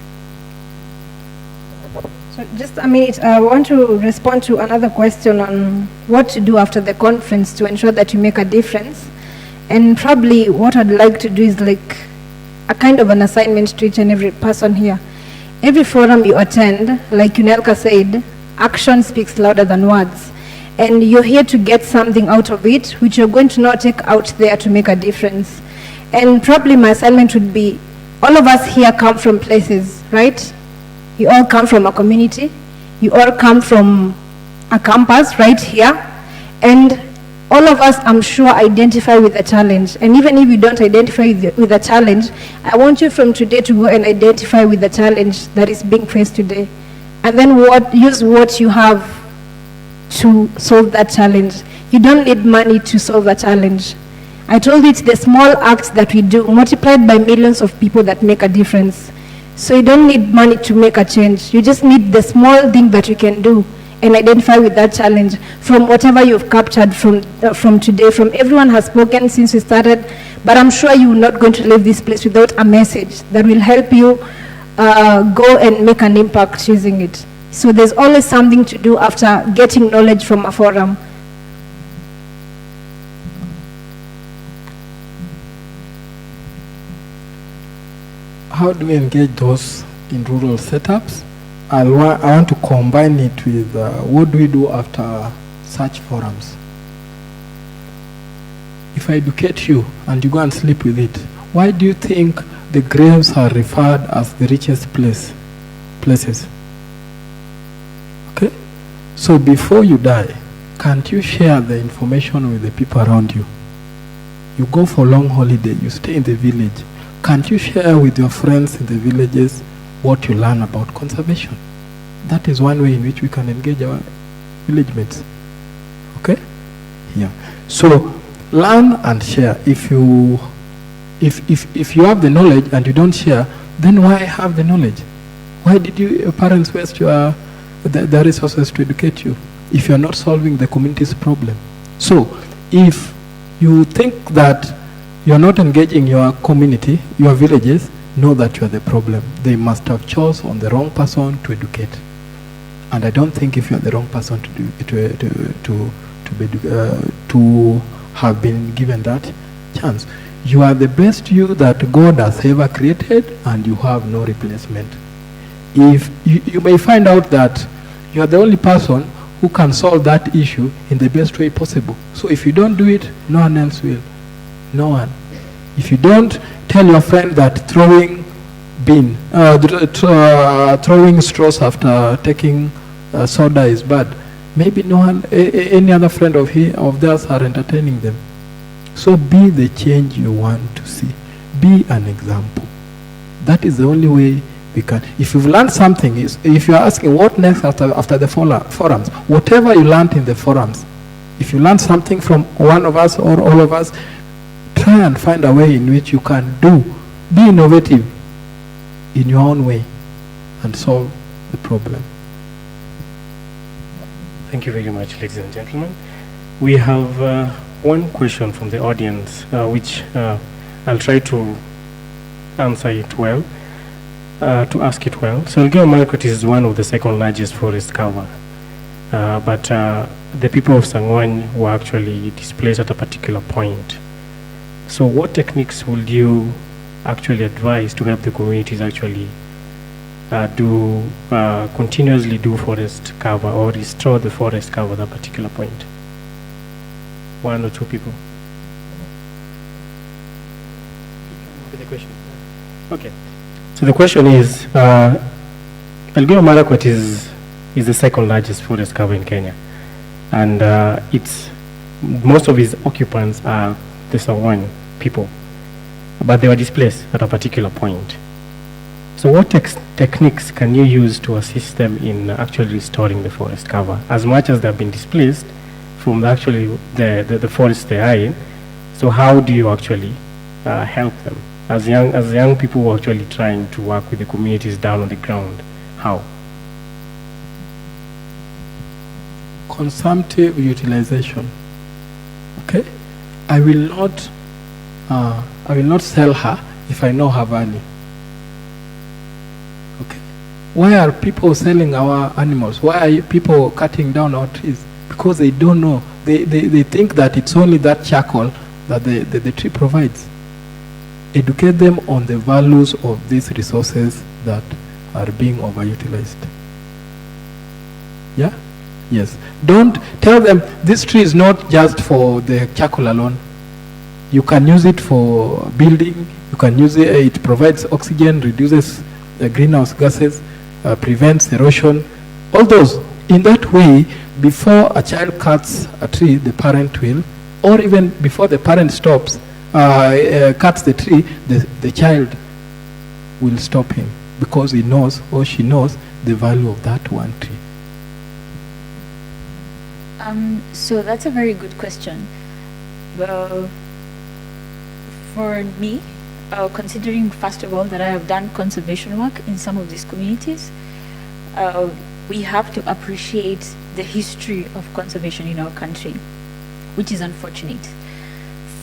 So just a minute, I want to respond to another question on what to do after the conference to ensure that you make a difference. And probably what I'd like to do is like a kind of an assignment to each and every person here. Every forum you attend, like Unelker said, action speaks louder than words. And you're here to get something out of it, which you're going to now take out there to make a difference. And probably my assignment would be, all of us here come from places, right? You all come from a community. You all come from a campus right here. And all of us, I'm sure, identify with the challenge. And even if you don't identify with the challenge, I want you from today to go and identify with the challenge that is being faced today. And then use what you have to solve that challenge. You don't need money to solve a challenge. I told you it's the small acts that we do, multiplied by millions of people, that make a difference. So you don't need money to make a change. You just need the small thing that you can do and identify with that challenge from whatever you've captured from today. From everyone has spoken since we started, but I'm sure you're not going to leave this place without a message that will help you go and make an impact using it. So there's always something to do after getting knowledge from a forum. How do we engage those in rural setups? I want to combine it with what do we do after such forums? If I educate you and you go and sleep with it, why do you think the graves are referred as the richest places? Okay? So before you die, can't you share the information with the people around you? You go for a long holiday, you stay in the village. Can't you share with your friends in the villages what you learn about conservation? That is one way in which we can engage our village mates. Okay? Yeah. So learn and share. If you have the knowledge and you don't share, then why have the knowledge? Why did your parents waste the resources to educate you if you're not solving the community's problem? So if you think that you're not engaging your community, your villages, know that you are the problem. They must have chosen on the wrong person to educate. And I don't think if you're the wrong person to have been given that chance. You are the best you that God has ever created, and you have no replacement. If you may find out that you are the only person who can solve that issue in the best way possible. So if you don't do it, no one else will. No one. If you don't tell your friend that throwing straws after taking soda is bad, maybe no one, any other friend of theirs are entertaining them. So be the change you want to see. Be an example. That is the only way we can. If you've learned something, if you're asking what next after the forums, whatever you learned in the forums, if you learn something from one of us or all of us, try and find a way in which you can be innovative in your own way and solve the problem. Thank you very much, ladies and gentlemen. We have one question from the audience, which I'll try to answer it well, to ask it well. So Elgeyo Marakwet is one of the second largest forest cover, but the people of Sang'wan were actually displaced at a particular point. So what techniques would you actually advise to help the communities actually continuously do forest cover or restore the forest cover at a particular point? one or two people. The question. Okay. So the question is, Elgeyo Marakwet is the second largest forest cover in Kenya, and most of its occupants are the Sawan people, but they were displaced at a particular point. So what techniques can you use to assist them in actually restoring the forest cover, as much as they have been displaced from the forest they are in? So how do you actually help them as young people who are actually trying to work with the communities down on the ground? How? Consumptive utilization. Okay, I will not sell her if I know her value. Okay, why are people selling our animals? Why are people cutting down our trees? Because they don't know. They think that it's only that charcoal that the tree provides. Educate them on the values of these resources that are being overutilized. Yeah? Yes. Don't tell them this tree is not just for the charcoal alone. You can use it for building. You can use it. It provides oxygen, reduces greenhouse gases, prevents erosion. All those. In that way, before a child cuts a tree, the parent will, or even before the parent stops, cuts the tree, the child will stop him because he knows or she knows the value of that one tree. So that's a very good question. Well, for me, considering first of all that I have done conservation work in some of these communities, we have to appreciate the history of conservation in our country, which is unfortunate.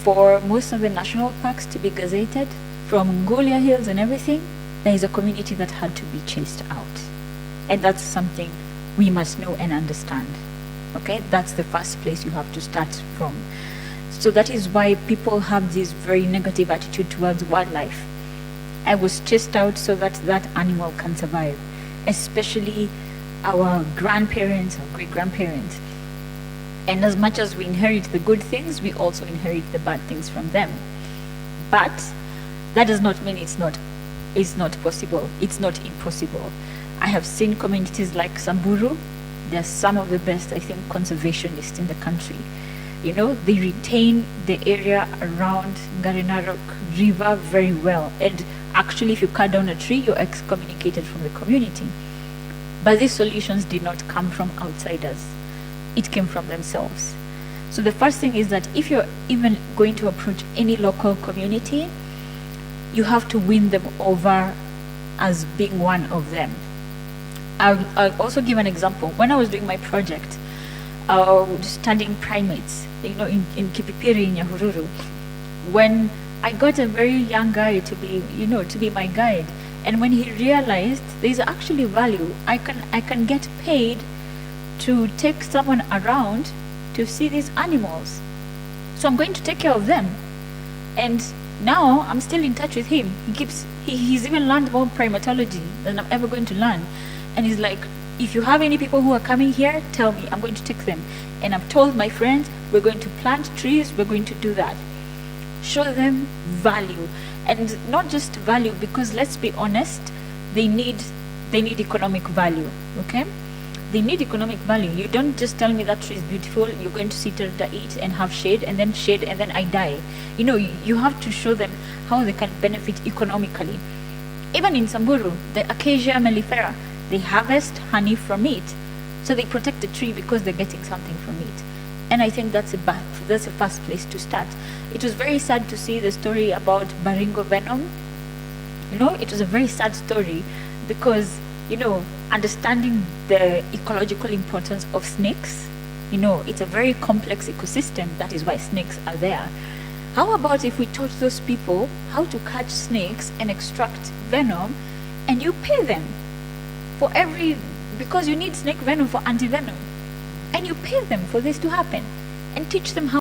For most of the national parks to be gazetted, from Mongolia Hills and everything, there is a community that had to be chased out. And that's something we must know and understand. Okay, that's the first place you have to start from. So that is why people have this very negative attitude towards wildlife. I was chased out so that that animal can survive, especially our grandparents, our great-grandparents. And as much as we inherit the good things, we also inherit the bad things from them. But that does not mean it's not possible. It's not impossible. I have seen communities like Samburu. They're some of the best, I think, conservationists in the country. You know, they retain the area around Ngarenarok River very well. And actually, if you cut down a tree, you're excommunicated from the community. But these solutions did not come from outsiders. It came from themselves. So the first thing is that if you're even going to approach any local community, you have to win them over as being one of them. I'll also give an example. When I was doing my project, studying primates, you know, in Kipipiri in Nyahururu, when I got a very young guy to be my guide, and when he realized there's actually value, I can get paid to take someone around to see these animals. So I'm going to take care of them. And now I'm still in touch with him. He's even learned more primatology than I'm ever going to learn. And he's like, if you have any people who are coming here, tell me, I'm going to take them. And I've told my friends, we're going to plant trees, we're going to do that. Show them value. And not just value, because let's be honest, they need economic value, okay? They need economic value. You don't just tell me that tree is beautiful, you're going to sit under it and have shade, and then I die. You know, you have to show them how they can benefit economically. Even in Samburu, the Acacia mellifera, they harvest honey from it. So they protect the tree because they're getting something from it. And I think that's the first place to start. It was very sad to see the story about Baringo venom. You know, it was a very sad story because, you know, understanding the ecological importance of snakes, you know, it's a very complex ecosystem. That is why snakes are there. How about if we taught those people how to catch snakes and extract venom, and you pay them for because you need snake venom for anti-venom, and you pay them for this to happen, and teach them how